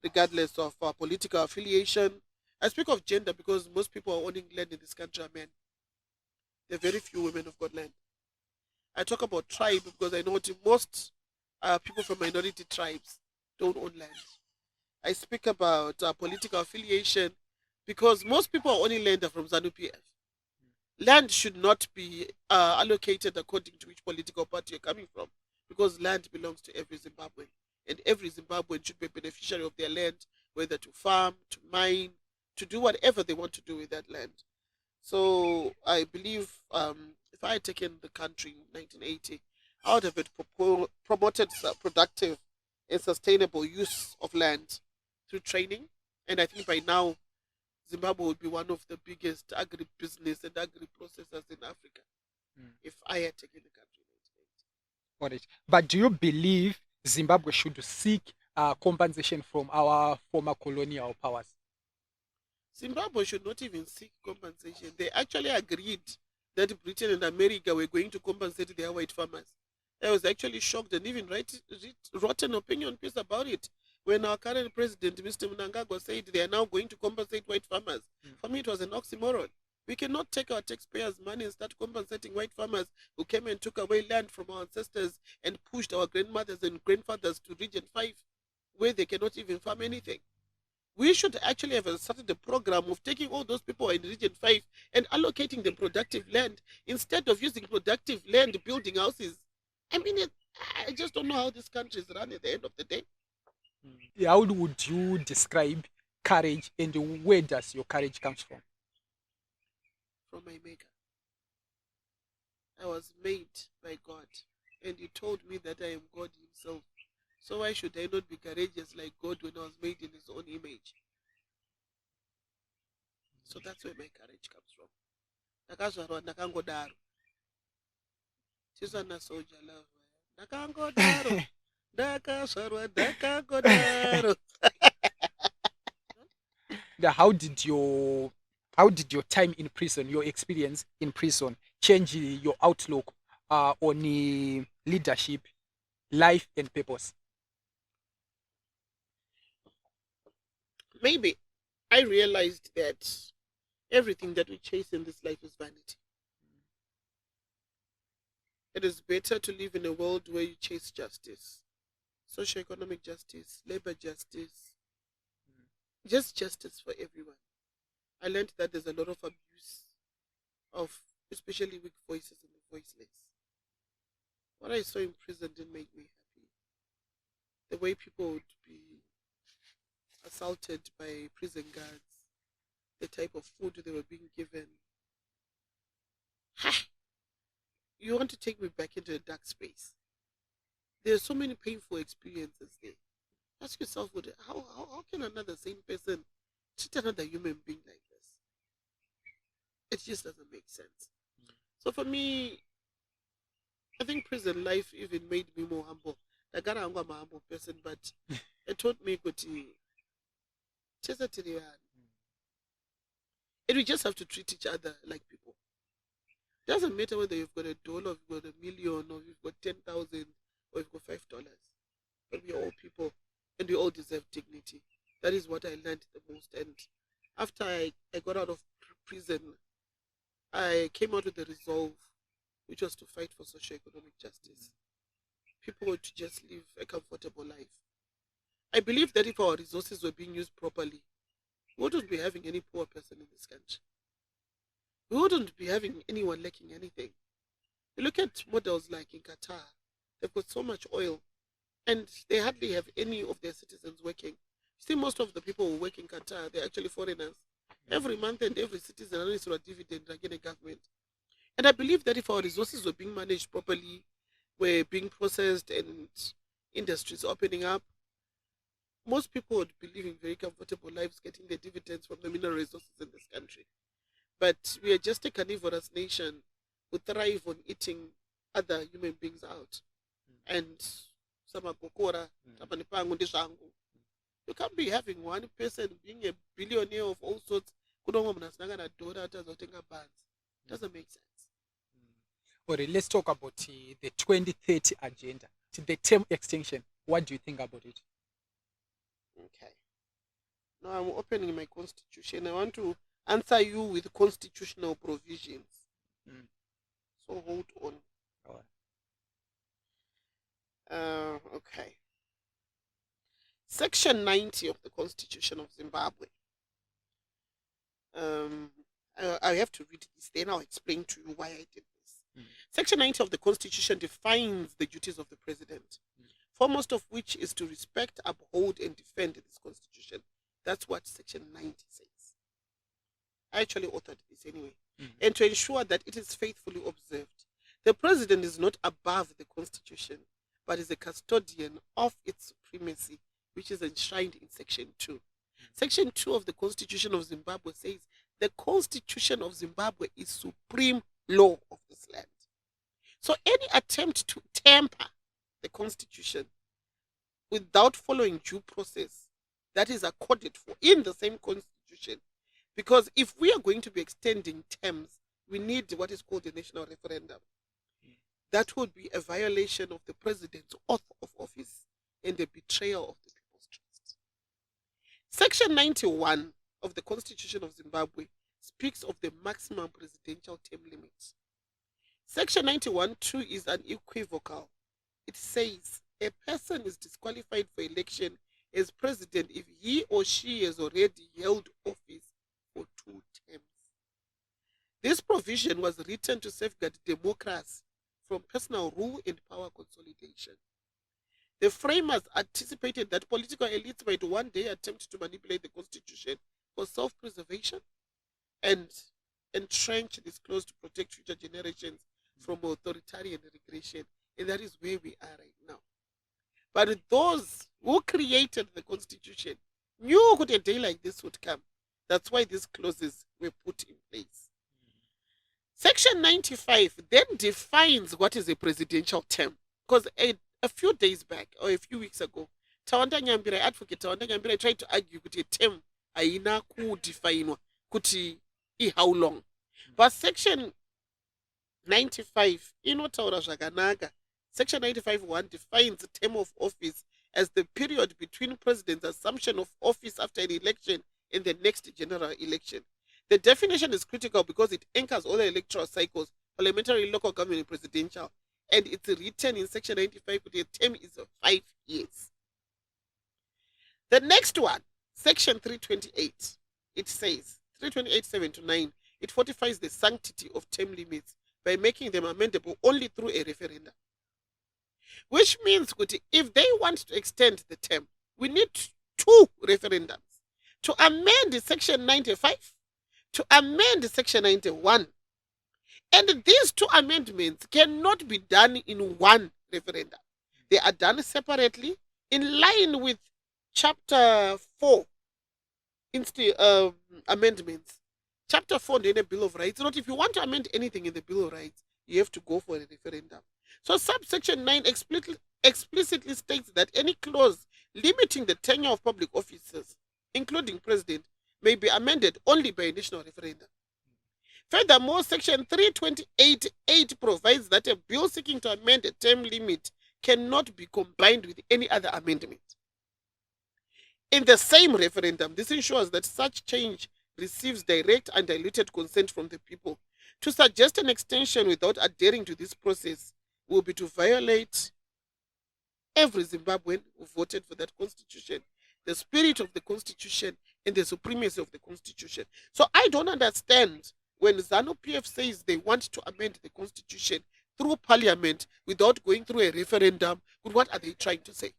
regardless of political affiliation. I speak of gender because most people are owning land in this country are men. There are very few women who've got land. I talk about tribe because I know most people from minority tribes don't own land. I speak about political affiliation because most people are owning land are from ZANU-PF. Land should not be allocated according to which political party you're coming from, because land belongs to every Zimbabwean, and every Zimbabwean should be a beneficiary of their land, whether to farm, to mine, to do whatever they want to do with that land. So I believe if I had taken the country in 1980, I would have promoted productive and sustainable use of land through training. And I think by now, Zimbabwe would be one of the biggest agribusiness and agri-processors in Africa if I had taken the country in 1980. Got it. But do you believe Zimbabwe should seek compensation from our former colonial powers? Zimbabwe should not even seek compensation. They actually agreed that Britain and America were going to compensate their white farmers. I was actually shocked and even wrote an opinion piece about it when our current president, Mr. Mnangagwa, said they are now going to compensate white farmers. For me, it was an oxymoron. We cannot take our taxpayers' money and start compensating white farmers who came and took away land from our ancestors and pushed our grandmothers and grandfathers to Region 5, where they cannot even farm anything. We should actually have started a program of taking all those people in Region 5 and allocating them productive land instead of using productive land building houses. I mean, I just don't know how this country is run at the end of the day. How would you describe courage, and where does your courage comes from? From my maker. I was made by God, and he told me that I am God himself. So why should I not be courageous like God when I was made in his own image? So that's where my courage comes from. Ndakazvarwa ndakangodaro. Tisana soldier love. Ndakangodaro. Ndakazvarwa ndakangodaro. How did your time in prison, your experience in prison, change your outlook on leadership, life, and purpose? Maybe I realized that everything that we chase in this life is vanity. It is better to live in a world where you chase justice, socioeconomic justice, labor justice, just justice for everyone. I learned that there's a lot of abuse of especially weak voices and the voiceless. What I saw in prison didn't make me happy. The way people would be assaulted by prison guards, the type of food they were being given. You want to take me back into a dark space. There are so many painful experiences there. Ask yourself, how can another sane person treat another human being like this? It just doesn't make sense. So for me, I think prison life even made me more humble. Like I'm a humble person, but it taught me and we just have to treat each other like people. It doesn't matter whether you've got $1, or you've got $1,000,000, or you've got 10,000, or you've got $5. But we are all people, and we all deserve dignity. That is what I learned the most. And after I got out of prison, I came out with a resolve, which was to fight for socio-economic justice. People to just live a comfortable life. I believe that if our resources were being used properly, we wouldn't be having any poor person in this country. We wouldn't be having anyone lacking anything. You look at models like in Qatar, they've got so much oil, and they hardly have any of their citizens working. See, most of the people who work in Qatar, they're actually foreigners. Every month and every citizen earns a dividend like in a government. And I believe that if our resources were being managed properly, were being processed, and industries opening up, most people would be living very comfortable lives, getting the dividends from the mineral resources in this country. But we are just a carnivorous nation who thrive on eating other human beings out. And Samakokora, you can't be having one person being a billionaire of all sorts. Doesn't make sense. All right, let's talk about the 2030 agenda, the term extension. What do you think about it? Okay. Now I'm opening my constitution. I want to answer you with constitutional provisions. So hold on. All right. Okay. Section 90 of the Constitution of Zimbabwe. I have to read this, then I'll explain to you why I did this. Section 90 of the Constitution defines the duties of the president, foremost of which is to respect, uphold, and defend this Constitution. That's what Section 90 says. I actually authored this anyway. And to ensure that it is faithfully observed. The president is not above the Constitution, but is a custodian of its supremacy which is enshrined in Section 2. Section 2 of the Constitution of Zimbabwe says the Constitution of Zimbabwe is supreme law of this land. So any attempt to tamper the Constitution without following due process that is accorded for in the same Constitution, because if we are going to be extending terms, we need what is called a national referendum. That would be a violation of the president's oath of office and a betrayal of the people's trust. Section 91 of the Constitution of Zimbabwe speaks of the maximum presidential term limit. Section 91(2) is unequivocal. It says a person is disqualified for election as president if he or she has already held office for 2 terms. This provision was written to safeguard democracy from personal rule and power consolidation. The framers anticipated that political elites might one day attempt to manipulate the Constitution for self-preservation and entrench this clause to protect future generations from authoritarian regression. And that is where we are right now. But those who created the Constitution knew that a day like this would come. That's why these clauses were put in place. Section 95 then defines what is a presidential term. Because a few days back, or a few weeks ago, advocate Tawanda Nyambira tried to argue that a term haina kudefinwa kuti how long. But section 95 inotaura zvakanaka. Section 95(1) defines the term of office as the period between president's assumption of office after an election and the next general election. The definition is critical because it anchors all the electoral cycles, parliamentary, local government, and presidential. And it's written in Section 95 that the term is 5 years. The next one, Section 328, it says, 328(7-9), it fortifies the sanctity of term limits by making them amendable only through a referendum. Which means that if they want to extend the term, we need 2 referendums. To amend Section 95, to amend Section 91. And these 2 amendments cannot be done in one referendum. They are done separately in line with Chapter 4 amendments. Chapter 4 in the Bill of Rights. Not if you want to amend anything in the Bill of Rights, you have to go for a referendum. So subsection 9 explicitly states that any clause limiting the tenure of public officers, including president, may be amended only by a national referendum. Furthermore, section 328(8) provides that a bill seeking to amend a term limit cannot be combined with any other amendment in the same referendum. This ensures that such change receives direct and diluted consent from the people. To suggest an extension without adhering to this process will be to violate every Zimbabwean who voted for that constitution, the spirit of the constitution, and the supremacy of the constitution. So I don't understand when ZANU-PF says they want to amend the constitution through parliament without going through a referendum. What are they trying to say?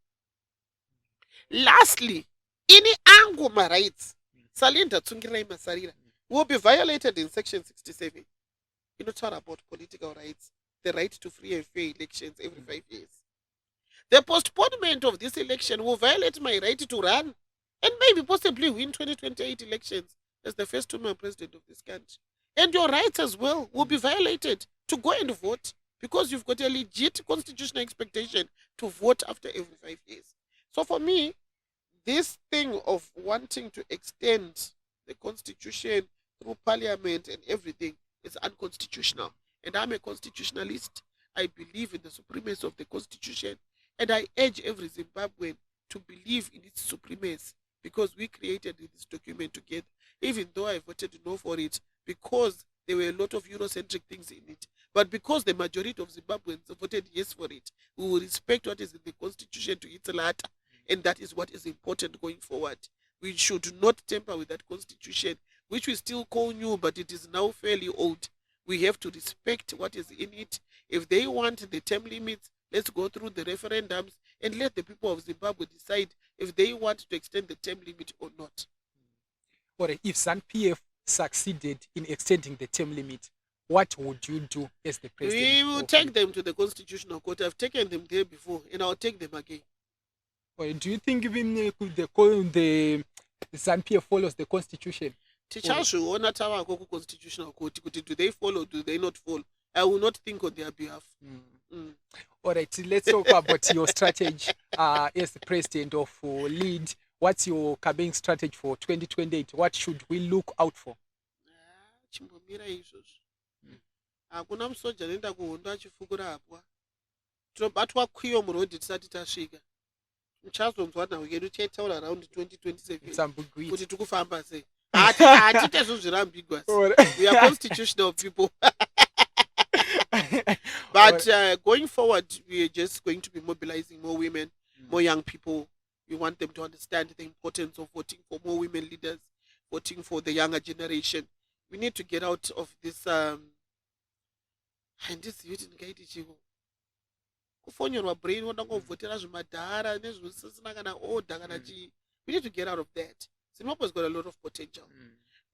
Lastly, any Angoma rights, Salinda Tsungirai Masarira, will be violated in section 67. You know, talk about political rights, the right to free and fair elections every 5 years. The postponement of this election will violate my right to run and maybe possibly win 2028 elections as the first woman president of this country. And your rights as well will be violated to go and vote because you've got a legit constitutional expectation to vote after every 5 years. So for me, this thing of wanting to extend the constitution through parliament and everything is unconstitutional. And I'm a constitutionalist. I believe in the supremacy of the constitution. And I urge every Zimbabwean to believe in its supremacy because we created this document together, even though I voted no for it because there were a lot of Eurocentric things in it. But because the majority of Zimbabweans voted yes for it, we will respect what is in the constitution to its letter. And that is what is important going forward. We should not tamper with that constitution, which we still call new, but it is now fairly old. We have to respect what is in it. If they want the term limits, let's go through the referendums and let the people of Zimbabwe decide if they want to extend the term limit or not. Or if ZANU-PF succeeded in extending the term limit, what would you do as the president? We will take them to the Constitutional Court. I've taken them there before, and I'll take them again. Or do you think even the Zambia follows the constitution? Tichazviona tavako kuconstitutional court kuti do they follow, do they not follow. I will not think on their behalf. All right, let's talk about your strategy as the president of LEAD. What's your campaign strategy for 2028? What should we look out for? Chimbomira izvozvo hakuna musoja anoenda kuhondo achifukura hapwa. Tinobatwa kwiyo murodhi tisati tasvika. Muchazonzwa nhau yedu chaitaura around 2027 kuti tikufamba sei. Hatite zvezvirambigwas. We are constitutional people. But going forward, we are just going to be mobilizing more women, more young people. We want them to understand the importance of voting for more women leaders, voting for the younger generation. We need to get out of this kufonyorwa brain wadangovhotera zvimadhara nezvisisina kana order kana chii. We need to get out of that. Zimbabwe's got a lot of potential.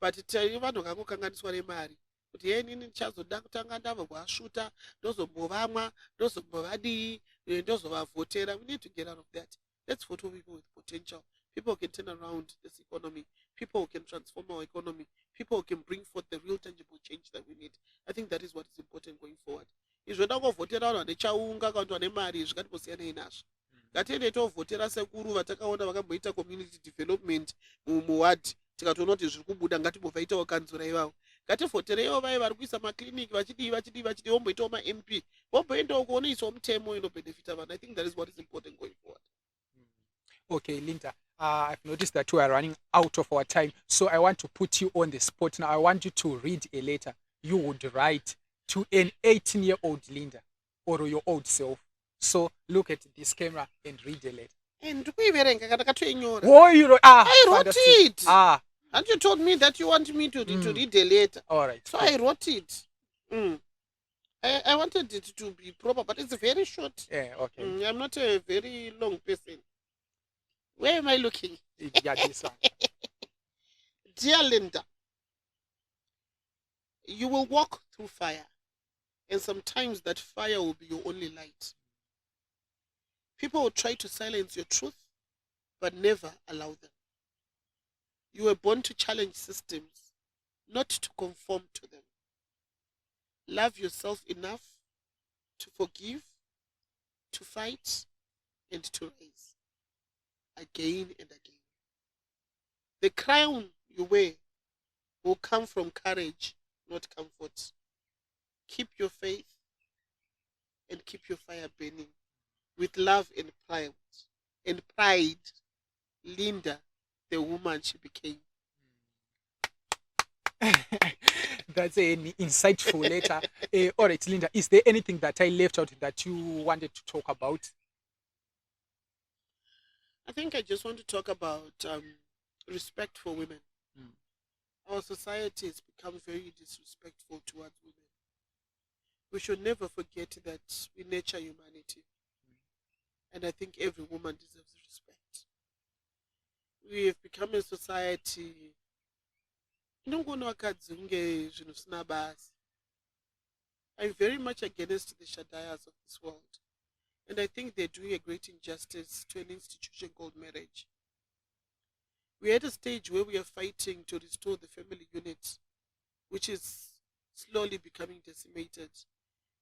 But vanhu vakangokanganiswa nemari kuti inini ndichazoda kutanga ndava kuasvuta ndozombovamwa ndozombovadii ndozovavhotera. We need to get out of that. Let's vote for people with potential, people who can turn around this economy, people who can transform our economy, people who can bring forth the real tangible change that we need. I think that is what is important going forward. Izvoda kungovhotera vanhu vane chaunga kana kuti vane mari zvakatibosiyanei nazvo. Ngatiende tovhotera sekuru vatakaona vakamboita community development muward tikatoona kuti zviri kubuda ngatimbobvaitawo kanzura ivavo. Ngativhotereiwo vai vari kuisa makliniki vachidii vomboitawo ma-MP vomboendawo kuonoisawo mutemo inobhenefita vanhu. I think that is what is important going forward. Okay, Linda, I've noticed that we are running out of our time, so I want to put you on the spot now. I want you to read a letter you would write to an 18-year-old Linda or your old self. So look at this camera and read the letter. Ndikuiverenga kana katoinyora. Oh, you wrote, I wrote fantastic. it. And you told me that you want me to read the letter. All right. So I wrote it. I wanted it to be proper, but it's very short. Yeah, okay. I'm not a very long person. Where am I looking? Yeah, this one. Dear Linda, you will walk through fire, and sometimes that fire will be your only light. People will try to silence your truth, but never allow them. You were born to challenge systems, not to conform to them. Love yourself enough to forgive, to fight, and to rise again and again. The crown you wear will come from courage, not comfort. Keep your faith and keep your fire burning with love and pride. Linda, the woman she became. That's an insightful letter. All right, Linda, is there anything that I left out that you wanted to talk about? I think I just want to talk about respect for women. Our society has become very disrespectful towards women. We should never forget that we nurture humanity. And I think every woman deserves respect. We have become a society. I'm very much against the Shadayas of this world. And I think they're doing a great injustice to an institution called marriage. We're at a stage where we are fighting to restore the family unit, which is slowly becoming decimated.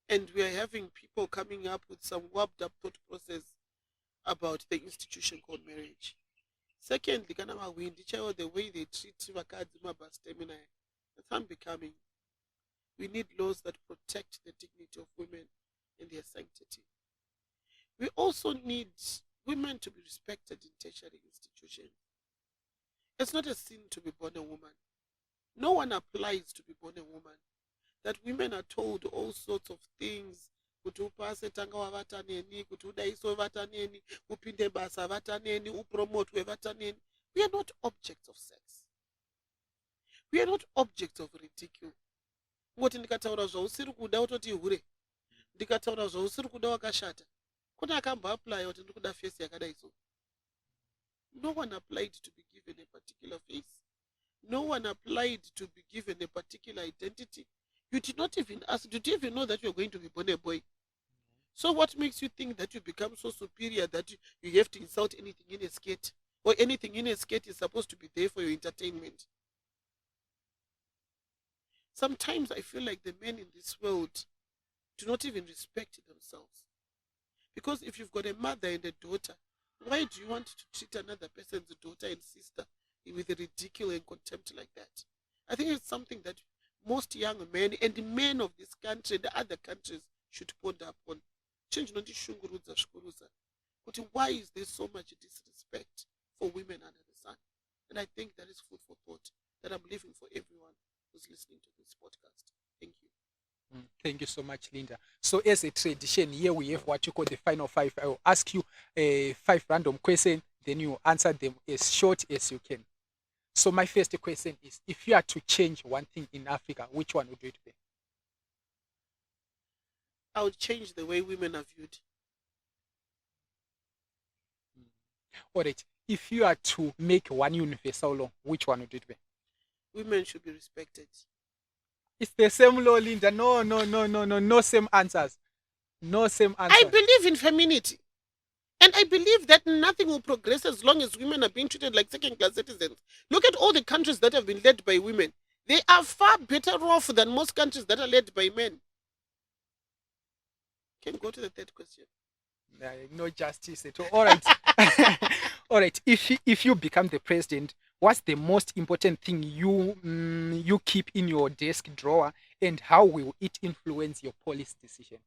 And we are having people coming up with some warped up thought process about the institution called marriage. Secondly, the way they treat vakadzi mabus termini, that's unbecoming. We need laws that protect the dignity of women and their sanctity. We also need women to be respected in tertiary institutions. It's not a sin to be born a woman. No one applies to be born a woman. That women are told all sorts of things. Kuti upase tanga wavataneni, kuti udaiso vataneni, upinde basa vataneni, upromotwe vataneni. We are not objects of sex. We are not objects of ridicule. Ngoti ndikataura zvausiri kuda utoti hure. Ndikataura zvausiri kuda wakashata. Kuna akamba apply kuti ndikuda face yakadai so. No one applied to be given a particular face. No one applied to be given a particular identity. You did not even ask. Did you even know that you are going to be born a boy? So what makes you think that you become so superior that you have to insult anything in a skate? Or anything in a skate is supposed to be there for your entertainment? Sometimes I feel like the men in this world do not even respect themselves. Because if you've got a mother and a daughter, why do you want to treat another person's daughter and sister with a ridicule and contempt like that? I think it's something that most young men and men of this country and the other countries should ponder upon. Change not ishungurudza zvikurusa. But why is there so much disrespect for women under the sun? And I think that is food for thought that I'm leaving for everyone who's listening to this podcast. Thank you. Thank you so much, Linda. So, as a tradition, here we have what you call the final five. I will ask you 5 random questions, then you answer them as short as you can. So, my first question is: if you had to change one thing in Africa, which one would it be? I would change the way women are viewed. All right. If you had to make one universal law, which one would it be? Women should be respected. It's the same law, Linda. No, no, no, no, no, no same answers. No same I answers. believe in femininity. And I believe that nothing will progress as long as women are being treated like second-class citizens. Look at all the countries that have been led by women. They are far better off than most countries that are led by men. Can go to the third question. No justice at all. All right. All right. If you become the president, what's the most important thing you keep in your desk drawer, and how will it influence your policy decision?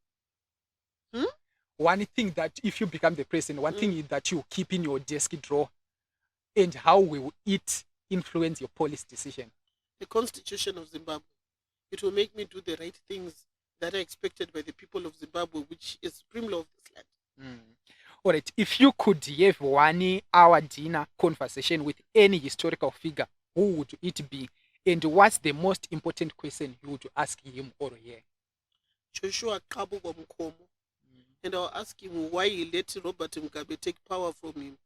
One thing that if you become the president, one thing that you keep in your desk drawer, and how will it influence your policy decision? The Constitution of Zimbabwe. It will make me do the right things that are expected by the people of Zimbabwe, which is supreme law of this land. All right. If you could have 1 hour dinner conversation with any historical figure, who would it be? And what's the most important question you would ask him or her? Joshua Kabugwa Mkomo. And I'll ask him why he let Robert Mugabe take power from him.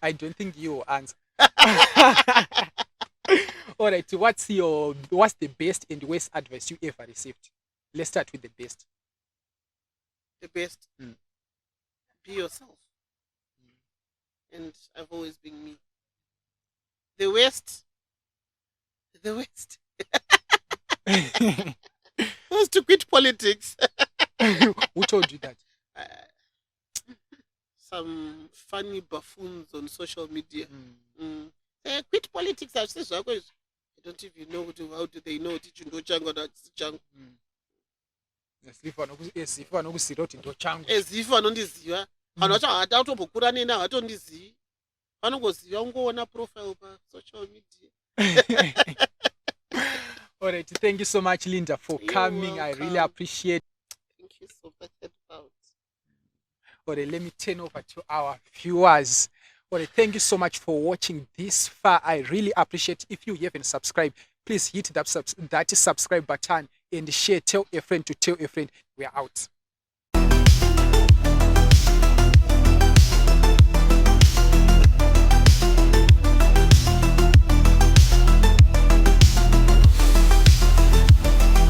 I don't think you will answer. All right. What's the best and worst advice you ever received? Let's start with the best. The best. Be yourself. And I've always been me. The worst. Was to quit politics. Who told you that? Some funny buffoons on social media. Quit politics. I don't even know how do they know. Did you know Jango? That's Jango. As if vanokuziva kuti ndo changu. As if vanondiziva. Vanhu vacho havatombokurana neni havatondizivi. Vanongoziva ungoona profile pa social media. All right. Thank you so much, Linda, for coming. Welcome. I really appreciate. Thank you so much. All right, let me turn over to our viewers. All right, thank you so much for watching this far. I really appreciate. If you haven't subscribed, please hit that subscribe button and share. Tell a friend to tell a friend. We are out.